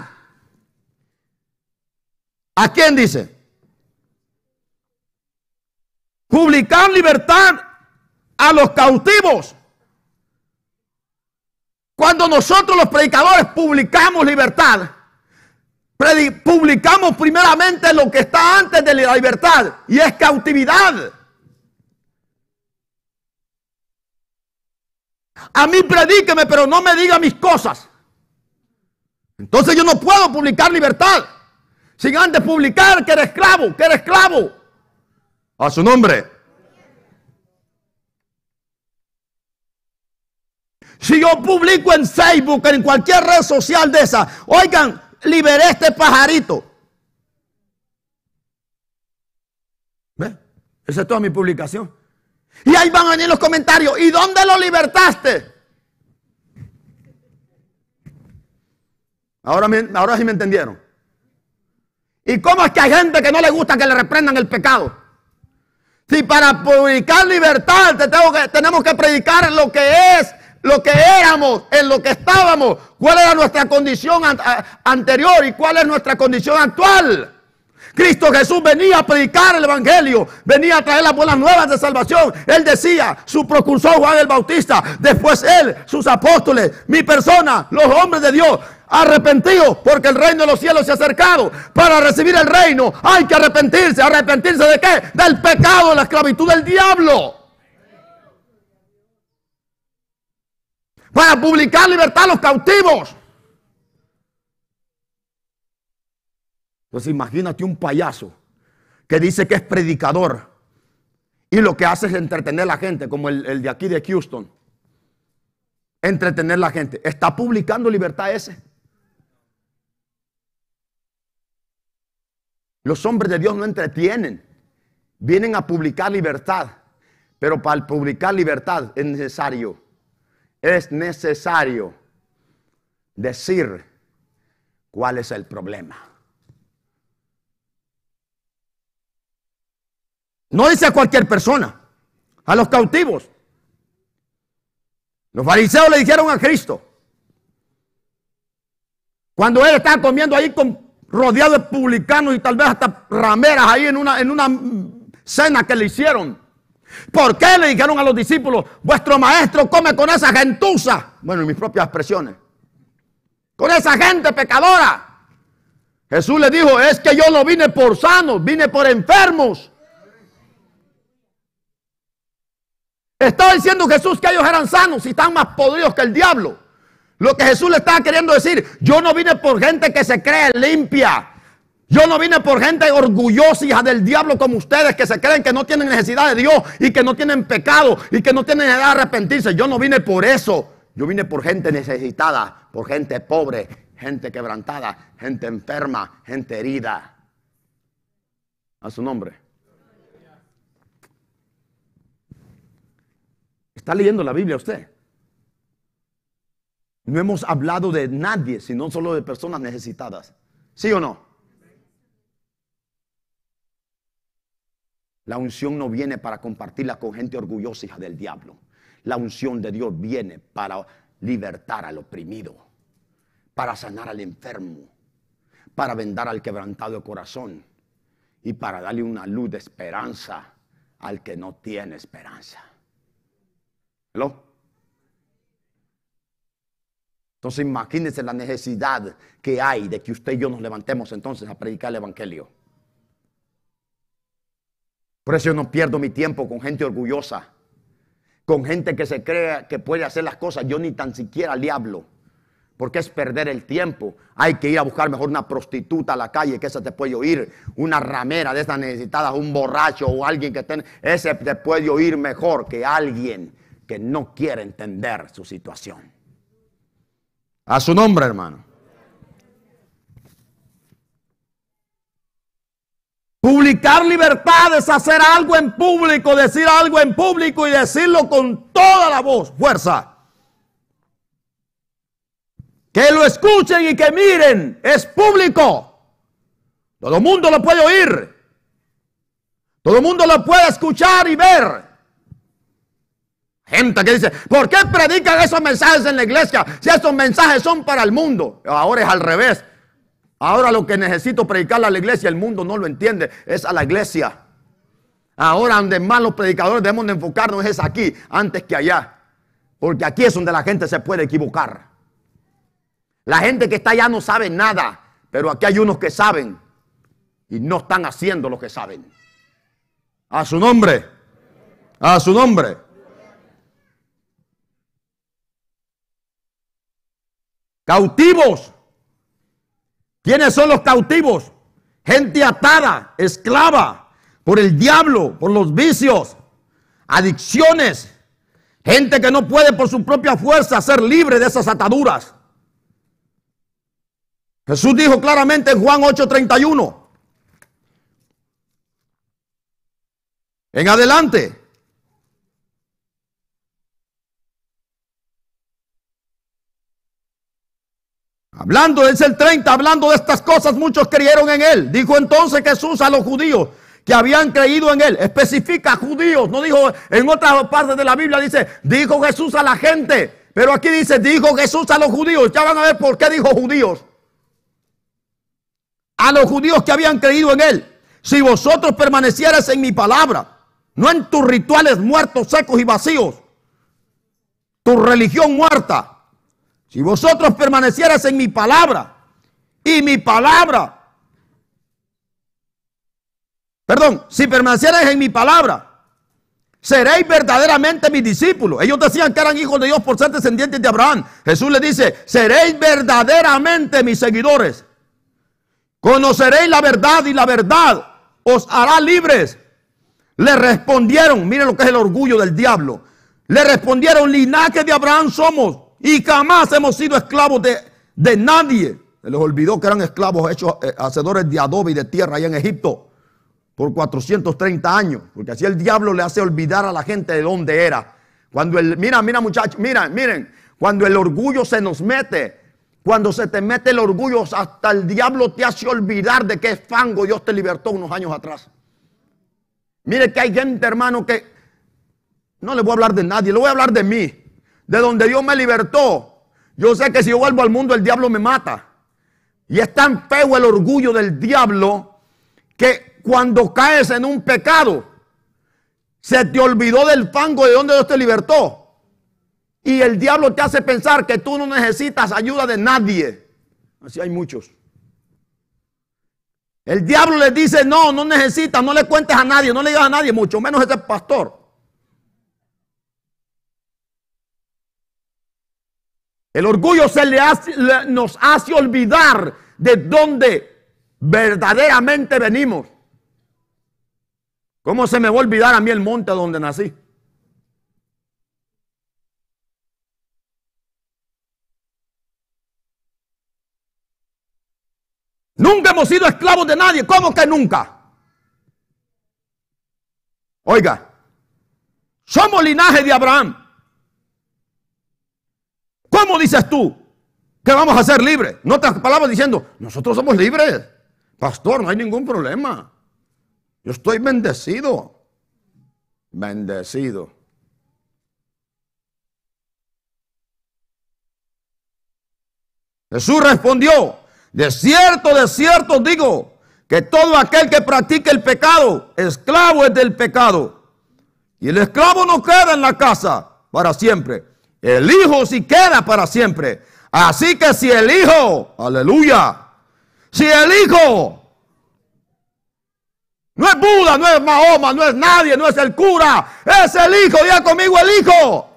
¿A quién dice? Publicar libertad a los cautivos. Cuando nosotros los predicadores publicamos libertad, publicamos primeramente lo que está antes de la libertad, y es cautividad. A mí predíqueme, pero no me diga mis cosas. Entonces yo no puedo publicar libertad sin antes publicar que eres esclavo, que eres esclavo. A su nombre. Si yo publico en Facebook, en cualquier red social de esa, oigan, liberé este pajarito. ¿Ve? Esa es toda mi publicación. Y ahí van a venir los comentarios. ¿Y dónde lo libertaste? Ahora sí me entendieron. ¿Y cómo es que hay gente que no le gusta que le reprendan el pecado? Si para publicar libertad tenemos que predicar lo que es, lo que éramos, en lo que estábamos, cuál era nuestra condición anterior y cuál es nuestra condición actual. Cristo Jesús venía a predicar el evangelio, venía a traer las buenas nuevas de salvación. Él decía, su precursor Juan el Bautista, después él, sus apóstoles, mi persona, los hombres de Dios, arrepentidos porque el reino de los cielos se ha acercado. Para recibir el reino hay que arrepentirse. ¿Arrepentirse de qué? Del pecado, de la esclavitud del diablo. Para publicar libertad a los cautivos. Entonces imagínate un payaso que dice que es predicador y lo que hace es entretener a la gente, como el de aquí de Houston. Entretener a la gente. ¿Está publicando libertad ese? Los hombres de Dios no entretienen, vienen a publicar libertad. Pero para publicar libertad es necesario decir cuál es el problema. No dice a cualquier persona, a los cautivos. Los fariseos le dijeron a Cristo, cuando él estaba comiendo ahí rodeado de publicanos y tal vez hasta rameras ahí en una cena que le hicieron. ¿Por qué le dijeron a los discípulos, vuestro maestro come con esa gentuza? Bueno, en mis propias expresiones. Con esa gente pecadora. Jesús le dijo, es que yo no vine por sanos, vine por enfermos. Estaba diciendo Jesús que ellos eran sanos y están más podridos que el diablo. Lo que Jesús le estaba queriendo decir, yo no vine por gente que se cree limpia. Yo no vine por gente orgullosa, hija del diablo como ustedes, que se creen que no tienen necesidad de Dios y que no tienen pecado y que no tienen necesidad de arrepentirse. Yo no vine por eso. Yo vine por gente necesitada, por gente pobre, gente quebrantada, gente enferma, gente herida. A su nombre. ¿Está leyendo la Biblia usted? No hemos hablado de nadie, sino solo de personas necesitadas. ¿Sí o no? La unción no viene para compartirla con gente orgullosa, hija del diablo. La unción de Dios viene para libertar al oprimido, para sanar al enfermo, para vendar al quebrantado de corazón y para darle una luz de esperanza al que no tiene esperanza. ¿Hello? Entonces imagínense la necesidad que hay de que usted y yo nos levantemos entonces a predicar el evangelio. Por eso yo no pierdo mi tiempo con gente orgullosa, con gente que se cree que puede hacer las cosas. Yo ni tan siquiera le hablo, porque es perder el tiempo. Hay que ir a buscar mejor una prostituta a la calle, que esa te puede oír, una ramera de estas necesitadas, un borracho o alguien que ese te puede oír mejor que alguien que no quiere entender su situación. A su nombre, hermano. Publicar libertad es hacer algo en público, decir algo en público y decirlo con toda la voz, fuerza. Que lo escuchen y que miren, es público. Todo el mundo lo puede oír. Todo el mundo lo puede escuchar y ver. Gente que dice, ¿por qué predican esos mensajes en la iglesia si esos mensajes son para el mundo? Ahora es al revés. Ahora lo que necesito predicarle a la iglesia, el mundo no lo entiende, es a la iglesia. Ahora donde más los predicadores debemos de enfocarnos es aquí, antes que allá. Porque aquí es donde la gente se puede equivocar. La gente que está allá no sabe nada, pero aquí hay unos que saben y no están haciendo lo que saben. A su nombre. A su nombre. Cautivos. ¿Quiénes son los cautivos? Gente atada, esclava, por el diablo, por los vicios, adicciones. Gente que no puede por su propia fuerza ser libre de esas ataduras. Jesús dijo claramente en Juan 8:31. En adelante. Hablando, es el 30, hablando de estas cosas, muchos creyeron en él. Dijo entonces Jesús a los judíos que habían creído en él. Especifica judíos, no dijo en otras partes de la Biblia, dice, dijo Jesús a la gente. Pero aquí dice, dijo Jesús a los judíos. Ya van a ver por qué dijo judíos. a los judíos que habían creído en él: si vosotros permanecierais en mi palabra, no en tus rituales muertos, secos y vacíos, tu religión muerta. Si vosotros permanecierais en mi palabra, y mi palabra, si permanecierais en mi palabra, seréis verdaderamente mis discípulos. Ellos decían que eran hijos de Dios por ser descendientes de Abraham. Jesús les dice: seréis verdaderamente mis seguidores. Conoceréis la verdad y la verdad os hará libres. Le respondieron, miren lo que es el orgullo del diablo. Le respondieron: linaje de Abraham somos y jamás hemos sido esclavos de nadie. Se les olvidó que eran esclavos hechos hacedores de adobe y de tierra allá en Egipto por 430 años, porque así el diablo le hace olvidar a la gente de dónde era. Cuando mira muchachos, miren, cuando el orgullo se nos mete, cuando se te mete el orgullo, hasta el diablo te hace olvidar de qué fango Dios te libertó unos años atrás. Mire que hay gente, hermano, que no le voy a hablar de nadie, le voy a hablar de mí, de donde Dios me libertó. Yo sé que si yo vuelvo al mundo, el diablo me mata. Y es tan feo el orgullo del diablo que cuando caes en un pecado, se te olvidó del fango de donde Dios te libertó. Y el diablo te hace pensar que tú no necesitas ayuda de nadie. Así hay muchos. El diablo les dice: no necesitas, no le cuentes a nadie, no le digas a nadie, mucho menos a ese pastor. El orgullo nos hace olvidar de dónde verdaderamente venimos. ¿Cómo se me va a olvidar a mí el monte donde nací? Nunca hemos sido esclavos de nadie. ¿Cómo que nunca? Oiga, somos linaje de Abraham. ¿Cómo dices tú que vamos a ser libres? En otras palabras, diciendo: nosotros somos libres. Pastor, no hay ningún problema. Yo estoy bendecido. Bendecido. Jesús respondió: de cierto os digo, que todo aquel que practique el pecado, esclavo es del pecado. Y el esclavo no queda en la casa para siempre. El Hijo sí queda para siempre. Así que si el Hijo, aleluya, si el Hijo, no es Buda, no es Mahoma, no es nadie, no es el cura, es el Hijo, diga conmigo: el Hijo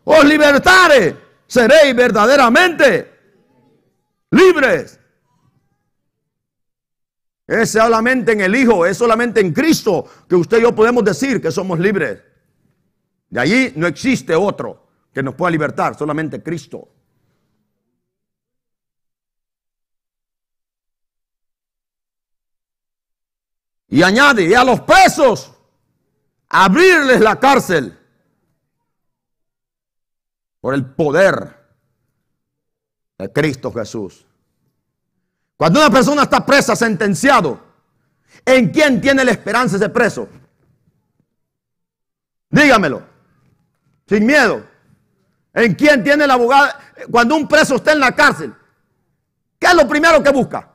os libertare, seréis verdaderamente libres. Es solamente en el Hijo, es solamente en Cristo que usted y yo podemos decir que somos libres. De allí no existe otro que nos pueda libertar, solamente Cristo. Y añade: y a los presos abrirles la cárcel por el poder de Cristo Jesús. Cuando una persona está presa, sentenciado, ¿en quién tiene la esperanza ese preso? Dígamelo, sin miedo. ¿En quién tiene el abogado? Cuando un preso está en la cárcel, ¿qué es lo primero que busca?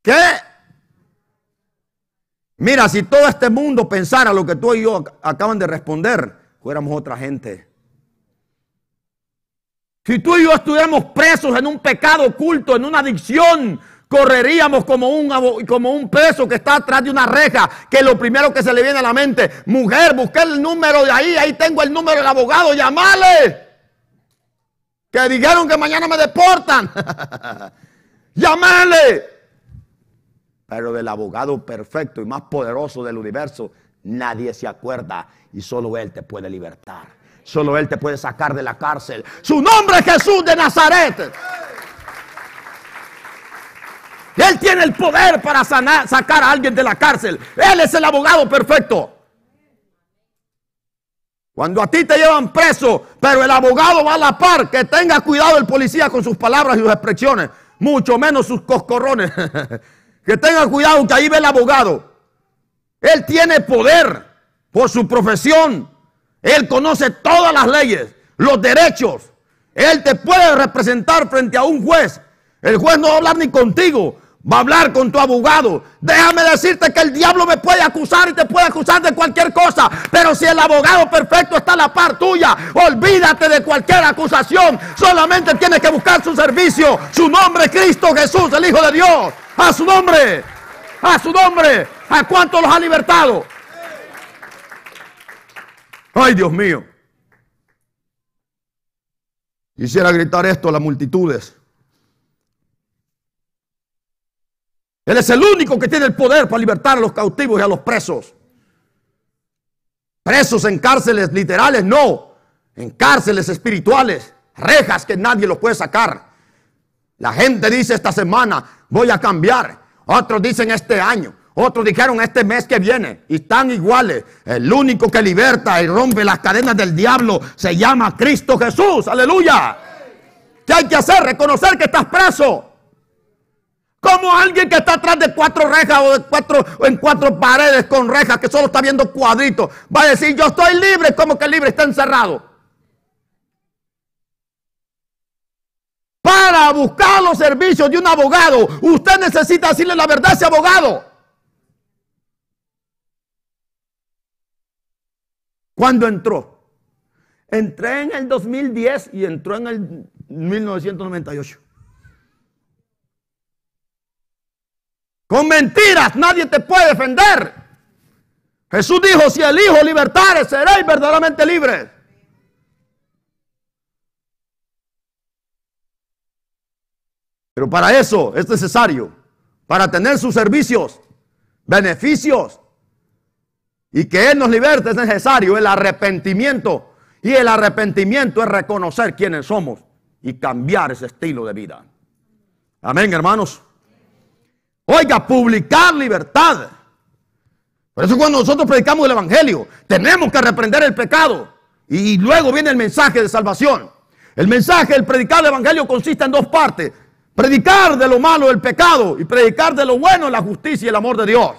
¿Qué? Mira, si todo este mundo pensara lo que tú y yo acaban de responder, fuéramos otra gente. Si tú y yo estuviéramos presos en un pecado oculto, en una adicción, correríamos como un preso que está atrás de una reja, que lo primero que se le viene a la mente: mujer, busqué el número de ahí tengo el número del abogado, llamale. Que dijeron que mañana me deportan. Llamale. Pero del abogado perfecto y más poderoso del universo, nadie se acuerda, y solo Él te puede libertar. Solo Él te puede sacar de la cárcel. Su nombre es Jesús de Nazaret. Él tiene el poder para sacar a alguien de la cárcel. Él es el abogado perfecto. Cuando a ti te llevan preso, pero el abogado va a la par, que tenga cuidado el policía con sus palabras y sus expresiones, mucho menos sus coscorrones. Que tenga cuidado, que ahí ve el abogado. Él tiene poder por su profesión. Él conoce todas las leyes, los derechos. Él te puede representar frente a un juez El juez no va a hablar ni contigo, va a hablar con tu abogado. Déjame decirte que el diablo me puede acusar y te puede acusar de cualquier cosa, pero si el abogado perfecto está a la par tuya, olvídate de cualquier acusación. Solamente tienes que buscar su servicio. Su nombre es Cristo Jesús, el Hijo de Dios. A su nombre, a su nombre. ¿A cuántos los ha libertado? Ay, Dios mío. Quisiera gritar esto a las multitudes. Él es el único que tiene el poder para libertar a los cautivos y a los presos. Presos en cárceles literales, no. En cárceles espirituales. Rejas que nadie los puede sacar. La gente dice esta semana, voy a cambiar. Otros dicen este año. Otros dijeron este mes que viene. Y están iguales. El único que liberta y rompe las cadenas del diablo se llama Cristo Jesús. Aleluya. ¿Qué hay que hacer? Reconocer que estás preso. Como alguien que está atrás de 4 rejas o en 4 paredes con rejas que solo está viendo cuadritos va a decir yo estoy libre, como que libre, está encerrado. Para buscar los servicios de un abogado, usted necesita decirle la verdad a ese abogado. ¿Cuándo entró? Entré en el 2010 y entró en el 1998. Con mentiras nadie te puede defender. Jesús dijo, si el Hijo libertare, seréis verdaderamente libres. Pero para eso es necesario, para tener sus servicios, beneficios, y que Él nos liberte, es necesario el arrepentimiento. Y el arrepentimiento es reconocer quiénes somos y cambiar ese estilo de vida. Amén, hermanos. Oiga, publicar libertad. Por eso cuando nosotros predicamos el evangelio, tenemos que reprender el pecado. Y luego viene el mensaje de salvación. El mensaje, el predicar el evangelio consiste en 2 partes. Predicar de lo malo del pecado y predicar de lo bueno, la justicia y el amor de Dios.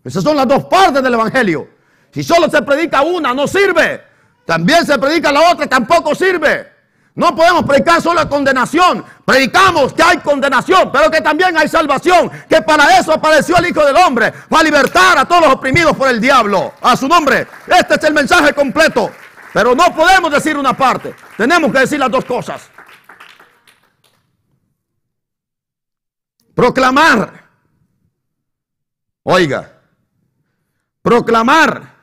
Esas son las 2 partes del evangelio. Si solo se predica una, no sirve. También se predica la otra, tampoco sirve. No podemos predicar solo la condenación. Predicamos que hay condenación, pero que también hay salvación. Que para eso apareció el Hijo del Hombre, para libertar a todos los oprimidos por el diablo. A su nombre. Este es el mensaje completo. Pero no podemos decir una parte. Tenemos que decir las 2 cosas. Proclamar. Oiga. Proclamar.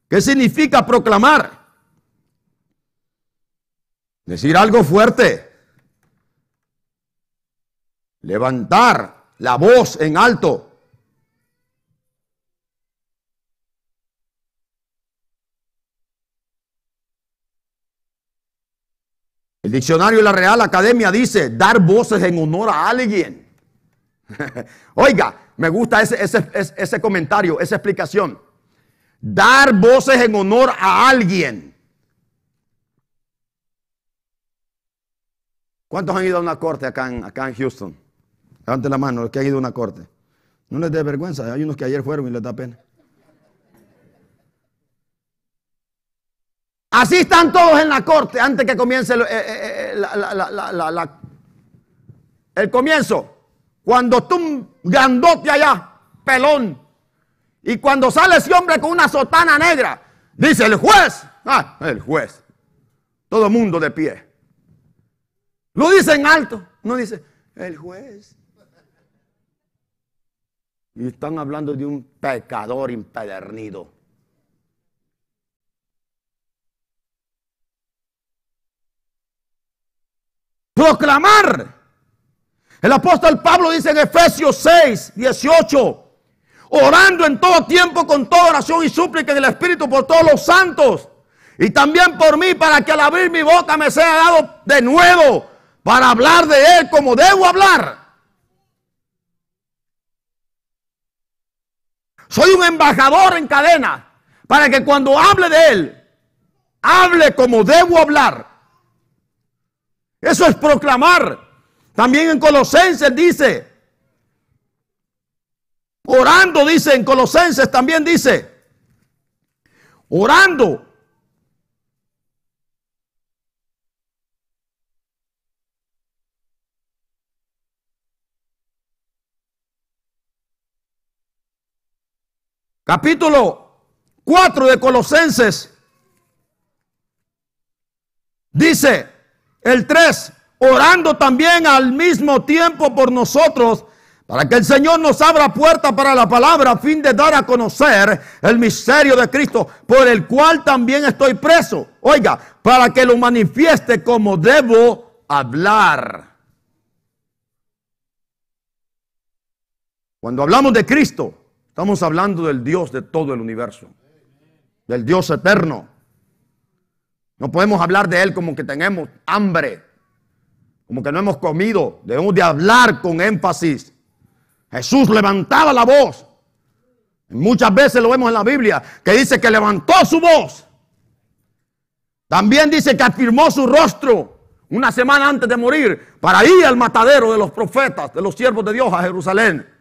¿Qué significa proclamar? Decir algo fuerte. Levantar la voz en alto. El diccionario de la Real Academia dice dar voces en honor a alguien. Oiga, me gusta ese comentario, esa explicación. Dar voces en honor a alguien. ¿Cuántos han ido a una corte acá en Houston? Levanten la mano los que han ido a una corte. No les dé vergüenza, hay unos que ayer fueron y les da pena. Así están todos en la corte antes que comience el comienzo. Cuando tú un grandote allá, pelón, y cuando sale ese hombre con una sotana negra, dice el juez. El juez. Todo el mundo de pie. Lo dice en alto. No dice el juez. Y están hablando de un pecador impedernido. Proclamar. El apóstol Pablo dice en Efesios 6, 18. Orando en todo tiempo con toda oración y súplica en el Espíritu por todos los santos. Y también por mí, para que al abrir mi boca me sea dado de nuevo para hablar de Él como debo hablar. Soy un embajador en cadena para que cuando hable de Él, hable como debo hablar. Eso es proclamar. También en Colosenses dice, orando, dice en Colosenses también dice, orando. capítulo 4 de Colosenses, dice el 3, orando también al mismo tiempo por nosotros, para que el Señor nos abra puerta para la palabra, a fin de dar a conocer el misterio de Cristo, por el cual también estoy preso. Oiga, para que lo manifieste como debo hablar. Cuando hablamos de Cristo, estamos hablando del Dios de todo el universo, del Dios eterno. No podemos hablar de Él como que tenemos hambre, como que no hemos comido. Debemos de hablar con énfasis. Jesús levantaba la voz. Muchas veces lo vemos en la Biblia, que dice que levantó su voz. También dice que afirmó su rostro una semana antes de morir para ir al matadero de los profetas, de los siervos de Dios a Jerusalén.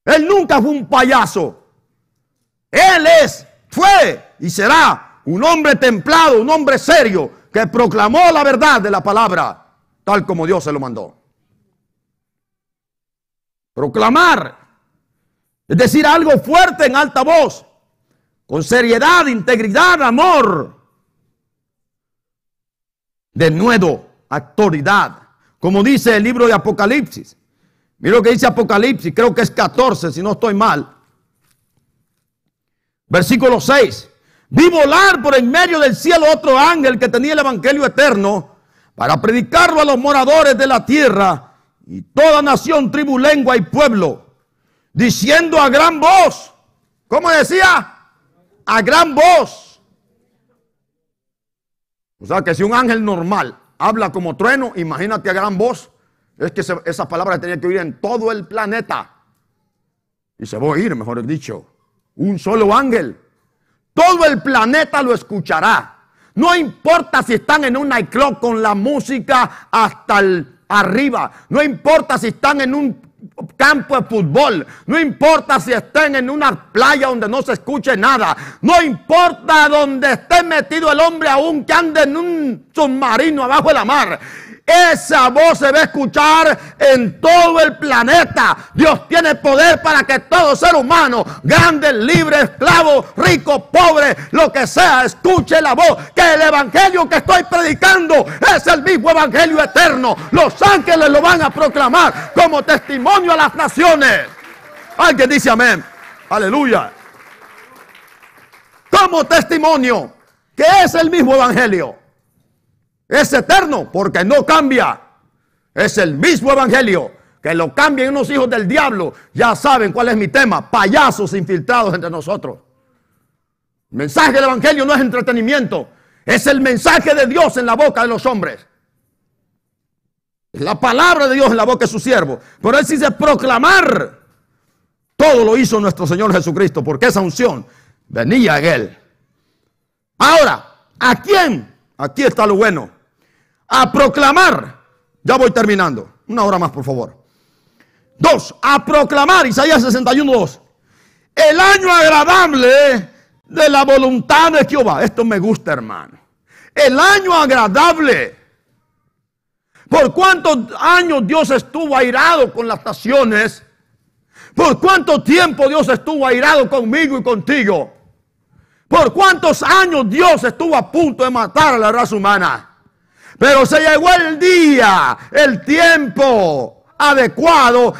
Él nunca fue un payaso. Él fue y será un hombre templado, un hombre serio, que proclamó la verdad de la palabra, tal como Dios se lo mandó. Proclamar, es decir, algo fuerte en alta voz, con seriedad, integridad, amor. De nuevo, autoridad, como dice el libro de Apocalipsis. Mira lo que dice Apocalipsis, creo que es 14, si no estoy mal. Versículo 6. Vi volar por en medio del cielo otro ángel que tenía el evangelio eterno para predicarlo a los moradores de la tierra y toda nación, tribu, lengua y pueblo, diciendo a gran voz. ¿Cómo decía? A gran voz. O sea que si un ángel normal habla como trueno, imagínate a gran voz. Es que esa palabra tenía que oír en todo el planeta. Y se va a oír, mejor dicho, un solo ángel. Todo el planeta lo escuchará. No importa si están en un nightclub con la música hasta arriba. No importa si están en un campo de fútbol. No importa si estén en una playa donde no se escuche nada. No importa donde esté metido el hombre, aún que ande en un submarino abajo de la mar. Esa voz se va a escuchar en todo el planeta. Dios tiene poder para que todo ser humano, grande, libre, esclavo, rico, pobre, lo que sea, escuche la voz. Que el evangelio que estoy predicando es el mismo evangelio eterno. Los ángeles lo van a proclamar como testimonio a las naciones. Alguien dice amén. Aleluya. Como testimonio que es el mismo evangelio. Es eterno porque no cambia. Es el mismo evangelio. Que lo cambien unos hijos del diablo. Ya saben cuál es mi tema. Payasos infiltrados entre nosotros. El mensaje del evangelio no es entretenimiento. Es el mensaje de Dios en la boca de los hombres. Es la palabra de Dios en la boca de su siervo. Pero él sí dice proclamar. Todo lo hizo nuestro Señor Jesucristo. Porque esa unción venía en él. Ahora, ¿a quién? Aquí está lo bueno. A proclamar. Ya voy terminando. Una hora más, por favor. 2. A proclamar. Isaías 61:2. El año agradable de la voluntad de Jehová. Esto me gusta, hermano. El año agradable. ¿Por cuántos años Dios estuvo airado con las naciones? ¿Por cuánto tiempo Dios estuvo airado conmigo y contigo? ¿Por cuántos años Dios estuvo a punto de matar a la raza humana? Pero se llegó el día, el tiempo adecuado.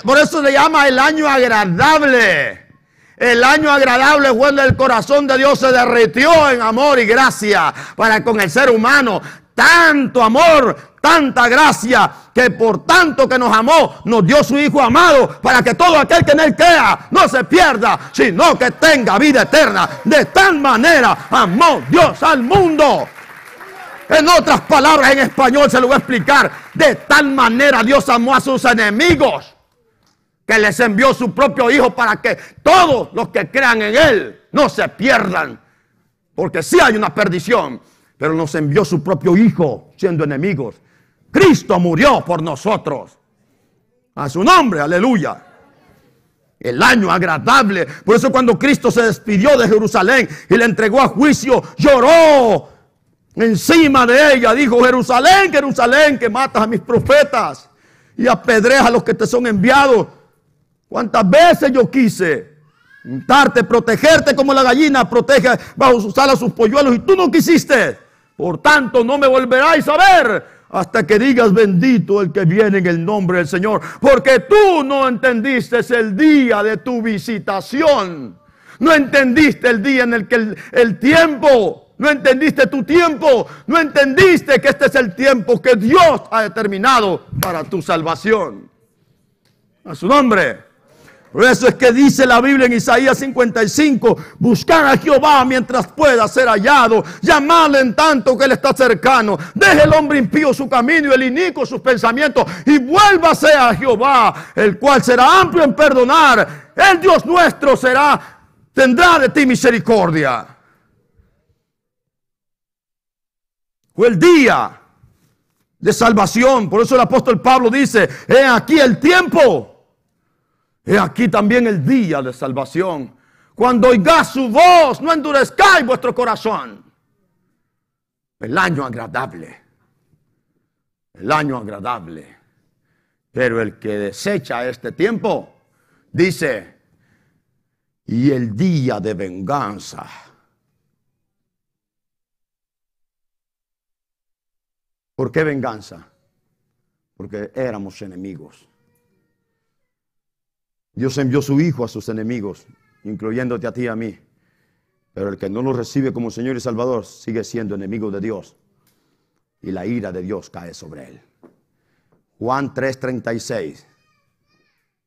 Por eso se llama el año agradable. El año agradable fue cuando el corazón de Dios se derritió en amor y gracia para con el ser humano. Tanto amor, tanta gracia, que por tanto que nos amó, nos dio su Hijo amado, para que todo aquel que en él crea no se pierda, sino que tenga vida eterna. De tal manera amó Dios al mundo. En otras palabras, en español se lo voy a explicar. De tal manera Dios amó a sus enemigos, que les envió su propio Hijo para que todos los que crean en él no se pierdan. Porque sí hay una perdición, pero nos envió su propio Hijo siendo enemigos. Cristo murió por nosotros. A su nombre, aleluya. El año agradable. Por eso cuando Cristo se despidió de Jerusalén y le entregó a juicio, lloró encima de ella. Dijo: Jerusalén, Jerusalén, que matas a mis profetas y apedreas a los que te son enviados. ¿Cuántas veces yo quise untarte, protegerte como la gallina protege bajo sus alas sus polluelos y tú no quisiste? Por tanto, no me volveráis a ver hasta que digas bendito el que viene en el nombre del Señor. Porque tú no entendiste el día de tu visitación. No entendiste el día en el que el tiempo, no entendiste tu tiempo, no entendiste que este es el tiempo que Dios ha determinado para tu salvación. A su nombre. Por eso es que dice la Biblia en Isaías 55, buscar a Jehová mientras pueda ser hallado, llamarle en tanto que Él está cercano. Deje el hombre impío su camino y el inicuo sus pensamientos y vuélvase a Jehová, el cual será amplio en perdonar. El Dios nuestro tendrá de ti misericordia. Fue el día de salvación. Por eso el apóstol Pablo dice, he aquí el tiempo. He aquí también el día de salvación. Cuando oigáis su voz, no endurezcáis vuestro corazón. El año agradable. El año agradable. Pero el que desecha este tiempo, dice, y el día de venganza. ¿Por qué venganza? Porque éramos enemigos. Dios envió su Hijo a sus enemigos, incluyéndote a ti y a mí. Pero el que no lo recibe como Señor y Salvador sigue siendo enemigo de Dios. Y la ira de Dios cae sobre él. Juan 3:36.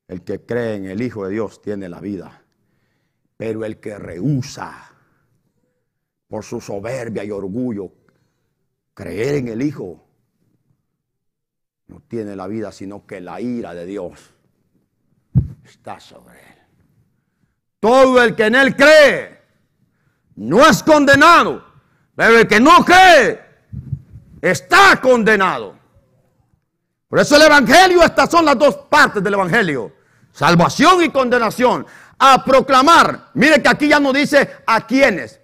El que cree en el Hijo de Dios tiene la vida. Pero el que rehúsa por su soberbia y orgullo creer en el Hijo no tiene la vida, sino que la ira de Dios está sobre él. Todo el que en él cree no es condenado, pero el que no cree está condenado. Por eso el evangelio, estas son las dos partes del evangelio: salvación y condenación. A proclamar. Mire que aquí ya no dice a quiénes.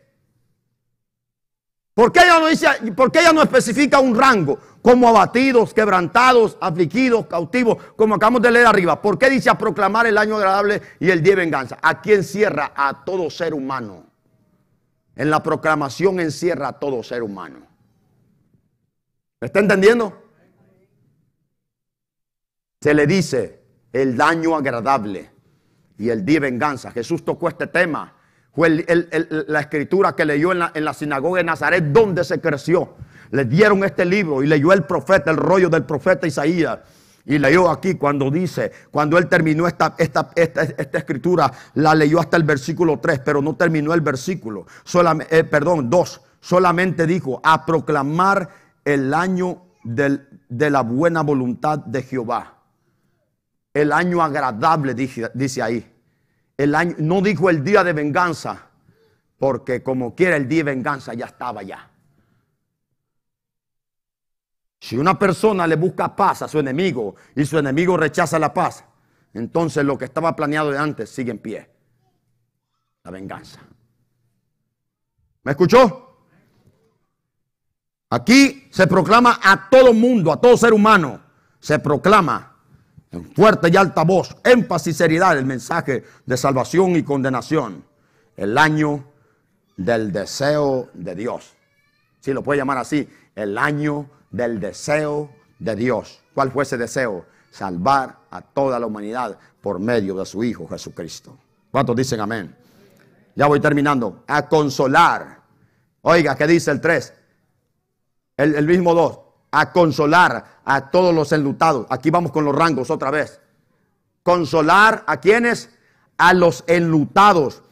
¿Por qué ella no dice, por qué ella no especifica un rango? Como abatidos, quebrantados, afligidos, cautivos, como acabamos de leer arriba. ¿Por qué dice a proclamar el año agradable y el día de venganza? Aquí encierra a todo ser humano. En la proclamación encierra a todo ser humano. ¿Me está entendiendo? Se le dice el año agradable y el día de venganza. Jesús tocó este tema. Fue la escritura que leyó en la sinagoga de Nazaret, donde se creció. Le dieron este libro y leyó el profeta, el rollo del profeta Isaías. Y leyó aquí cuando dice, cuando él terminó esta escritura, la leyó hasta el versículo 3, pero no terminó el versículo. 2. Solamente dijo, a proclamar el año de la buena voluntad de Jehová. El año agradable, dice ahí. El año, no dijo el día de venganza, porque como quiera el día de venganza ya estaba ya. Si una persona le busca paz a su enemigo y su enemigo rechaza la paz, entonces lo que estaba planeado de antes sigue en pie. La venganza. ¿Me escuchó? Aquí se proclama a todo mundo, a todo ser humano. Se proclama en fuerte y alta voz, énfasis y seriedad, el mensaje de salvación y condenación. El año del deseo de Dios. Si lo puede llamar así, el año del deseo de Dios. ¿Cuál fue ese deseo? Salvar a toda la humanidad por medio de su Hijo Jesucristo. ¿Cuántos dicen amén? Ya voy terminando. A consolar. Oiga, ¿qué dice el 3? El mismo 2. A consolar a todos los enlutados. Aquí vamos con los rangos otra vez. Consolar a quienes, a los enlutados.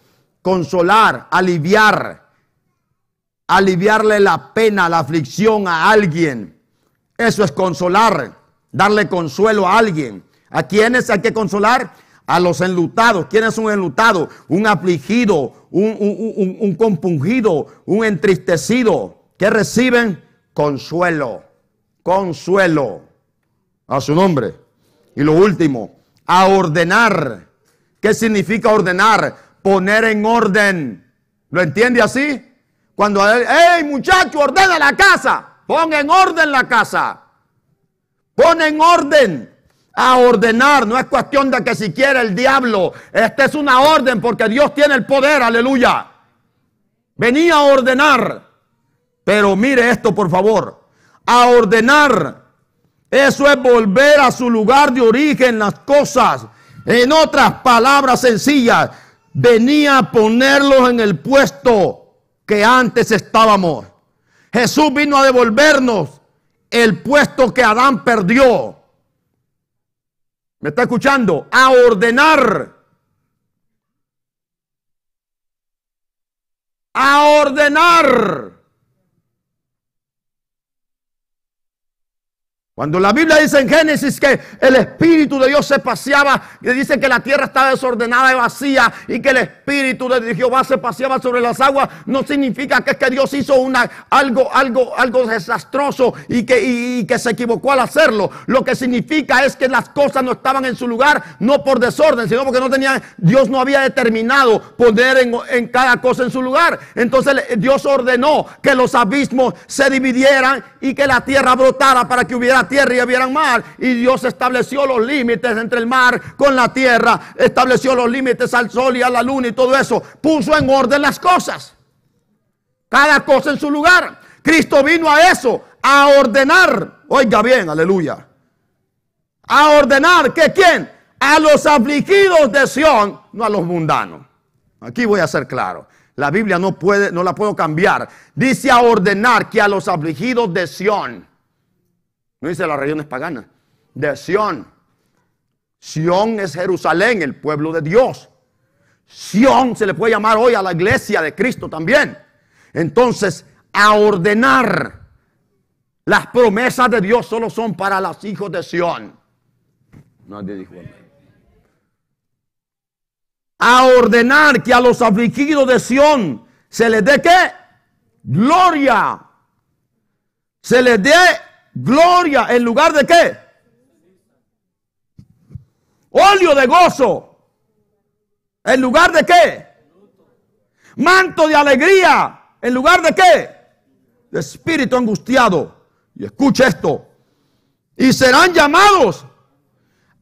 Consolar, aliviar. Aliviarle la pena, la aflicción a alguien. Eso es consolar. Darle consuelo a alguien. ¿A quiénes hay que consolar? A los enlutados. ¿Quién es un enlutado? Un afligido, un compungido, un entristecido. ¿Qué reciben? Consuelo. Consuelo. A su nombre. Y lo último, a ordenar. ¿Qué significa ordenar? Poner en orden. ¿Lo entiende así? Cuando, hey muchacho, ordena la casa. Pon en orden la casa. Pon en orden. A ordenar, no es cuestión de que si quiere el diablo. Esta es una orden porque Dios tiene el poder, aleluya. Venía a ordenar. Pero mire esto, por favor. A ordenar. Eso es volver a su lugar de origen las cosas. En otras palabras sencillas, venía a ponerlos en el puesto que antes estábamos. Jesús vino a devolvernos el puesto que Adán perdió. ¿Me está escuchando? A ordenar. A ordenar. Cuando la Biblia dice en Génesis que el Espíritu de Dios se paseaba, y dice que la tierra estaba desordenada y vacía, y que el Espíritu de Jehová se paseaba sobre las aguas, no significa que es que Dios hizo algo desastroso y que se equivocó al hacerlo. Lo que significa es que las cosas no estaban en su lugar, no por desorden, sino porque Dios no había determinado poner en cada cosa en su lugar. Entonces Dios ordenó que los abismos se dividieran y que la tierra brotara para que hubiera tierra y hubiera mar, y Dios estableció los límites entre el mar con la tierra, estableció los límites al sol y a la luna y todo eso, puso en orden las cosas, cada cosa en su lugar. Cristo vino a eso, a ordenar, oiga bien, aleluya, a ordenar, ¿que quién? A los afligidos de Sión, no a los mundanos. Aquí voy a ser claro, la Biblia no la puedo cambiar, dice a ordenar que a los afligidos de Sión. No dice las regiones paganas, de Sión. Sión es Jerusalén, el pueblo de Dios. Sión se le puede llamar hoy a la iglesia de Cristo también. Entonces, a ordenar. Las promesas de Dios solo son para los hijos de Sión. Nadie dijo amén. A ordenar que a los afligidos de Sión se les dé ¿qué? Gloria. Se les dé gloria, ¿en lugar de qué? Óleo de gozo. ¿En lugar de qué? Manto de alegría. ¿En lugar de qué? De espíritu angustiado. Y escucha esto. Y serán llamados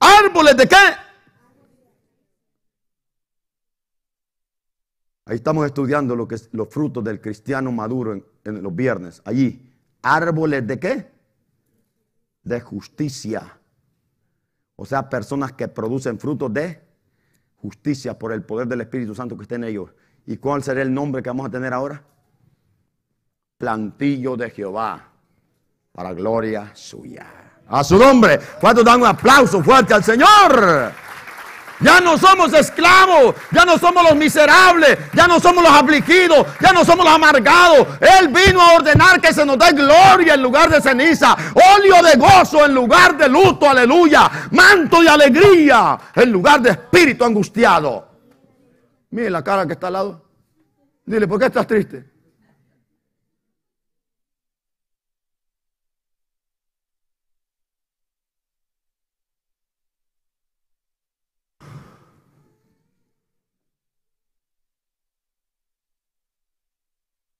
árboles de qué? Ahí estamos estudiando lo que es los frutos del cristiano maduro en los viernes. Allí. ¿Árboles de qué? De justicia. O sea, personas que producen frutos de justicia por el poder del Espíritu Santo que está en ellos. ¿Y cuál será el nombre que vamos a tener ahora? Plantillo de Jehová, para gloria suya. A su nombre. ¿Cuántos dan un aplauso fuerte al Señor? Ya no somos esclavos, ya no somos los miserables, ya no somos los afligidos, ya no somos los amargados. Él vino a ordenar que se nos dé gloria en lugar de ceniza, óleo de gozo en lugar de luto, aleluya, manto de alegría en lugar de espíritu angustiado. Mire la cara que está al lado. Dile, ¿por qué estás triste?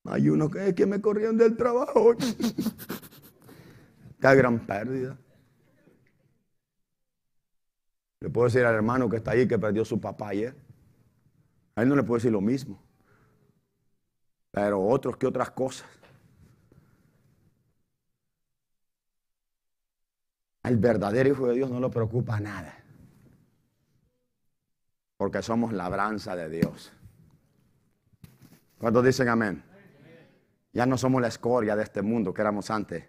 Hay uno que es que me corrieron del trabajo. Qué gran pérdida. Le puedo decir al hermano que está ahí que perdió su papá ayer. A él no le puedo decir lo mismo. Pero otros que otras cosas. Al verdadero Hijo de Dios no le preocupa nada. Porque somos labranza de Dios. ¿Cuántos dicen amén? Ya no somos la escoria de este mundo que éramos antes.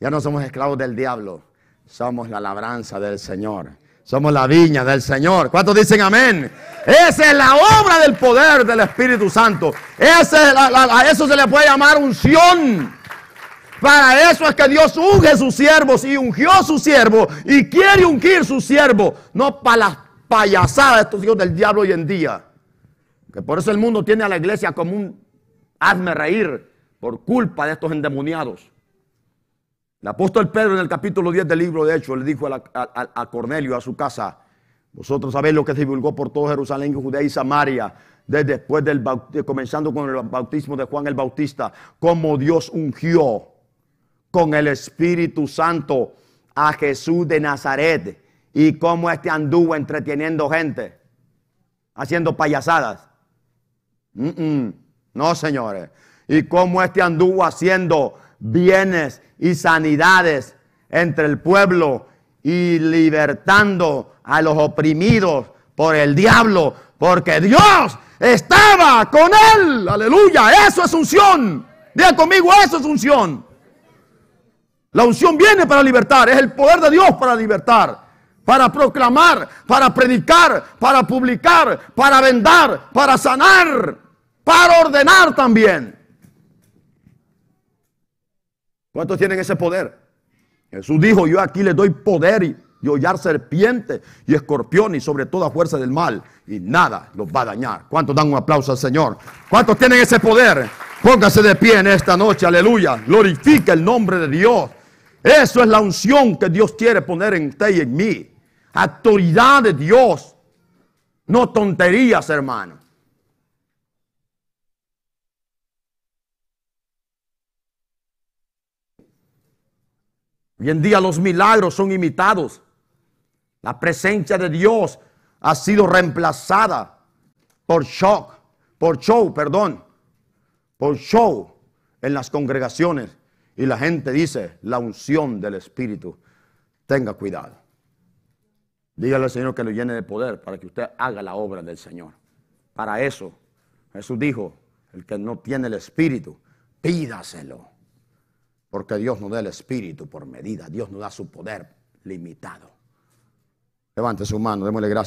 Ya no somos esclavos del diablo. Somos la labranza del Señor. Somos la viña del Señor. ¿Cuántos dicen amén? Esa es la obra del poder del Espíritu Santo. A eso se le puede llamar unción. Para eso es que Dios unge a sus siervos y ungió a sus siervos y quiere ungir sus siervos. No para las payasadas de estos hijos del diablo hoy en día. Que por eso el mundo tiene a la iglesia como un hazme reír. Por culpa de estos endemoniados. El apóstol Pedro en el capítulo 10 del libro de Hechos le dijo a Cornelio, a su casa: vosotros sabéis lo que se divulgó por todo Jerusalén, Judea y Samaria, después comenzando con el bautismo de Juan el Bautista, como Dios ungió con el Espíritu Santo a Jesús de Nazaret, y cómo anduvo entreteniendo gente, haciendo payasadas. No, señores. Y cómo anduvo haciendo bienes y sanidades entre el pueblo y libertando a los oprimidos por el diablo, porque Dios estaba con él. Aleluya, eso es unción. Diga conmigo, eso es unción. La unción viene para libertar, es el poder de Dios para libertar, para proclamar, para predicar, para publicar, para vendar, para sanar, para ordenar también. ¿Cuántos tienen ese poder? Jesús dijo, yo aquí les doy poder y hollar serpientes y escorpiones y sobre toda fuerza del mal, y nada los va a dañar. ¿Cuántos dan un aplauso al Señor? ¿Cuántos tienen ese poder? Póngase de pie en esta noche, aleluya. Glorifica el nombre de Dios. Eso es la unción que Dios quiere poner en usted y en mí. Autoridad de Dios. No tonterías, hermano. Hoy en día los milagros son imitados. La presencia de Dios ha sido reemplazada por show en las congregaciones. Y la gente dice, la unción del Espíritu. Tenga cuidado. Dígale al Señor que lo llene de poder para que usted haga la obra del Señor. Para eso, Jesús dijo, el que no tiene el Espíritu, pídaselo. Porque Dios no da el Espíritu por medida. Dios no da su poder limitado. Levante su mano, démosle gracias.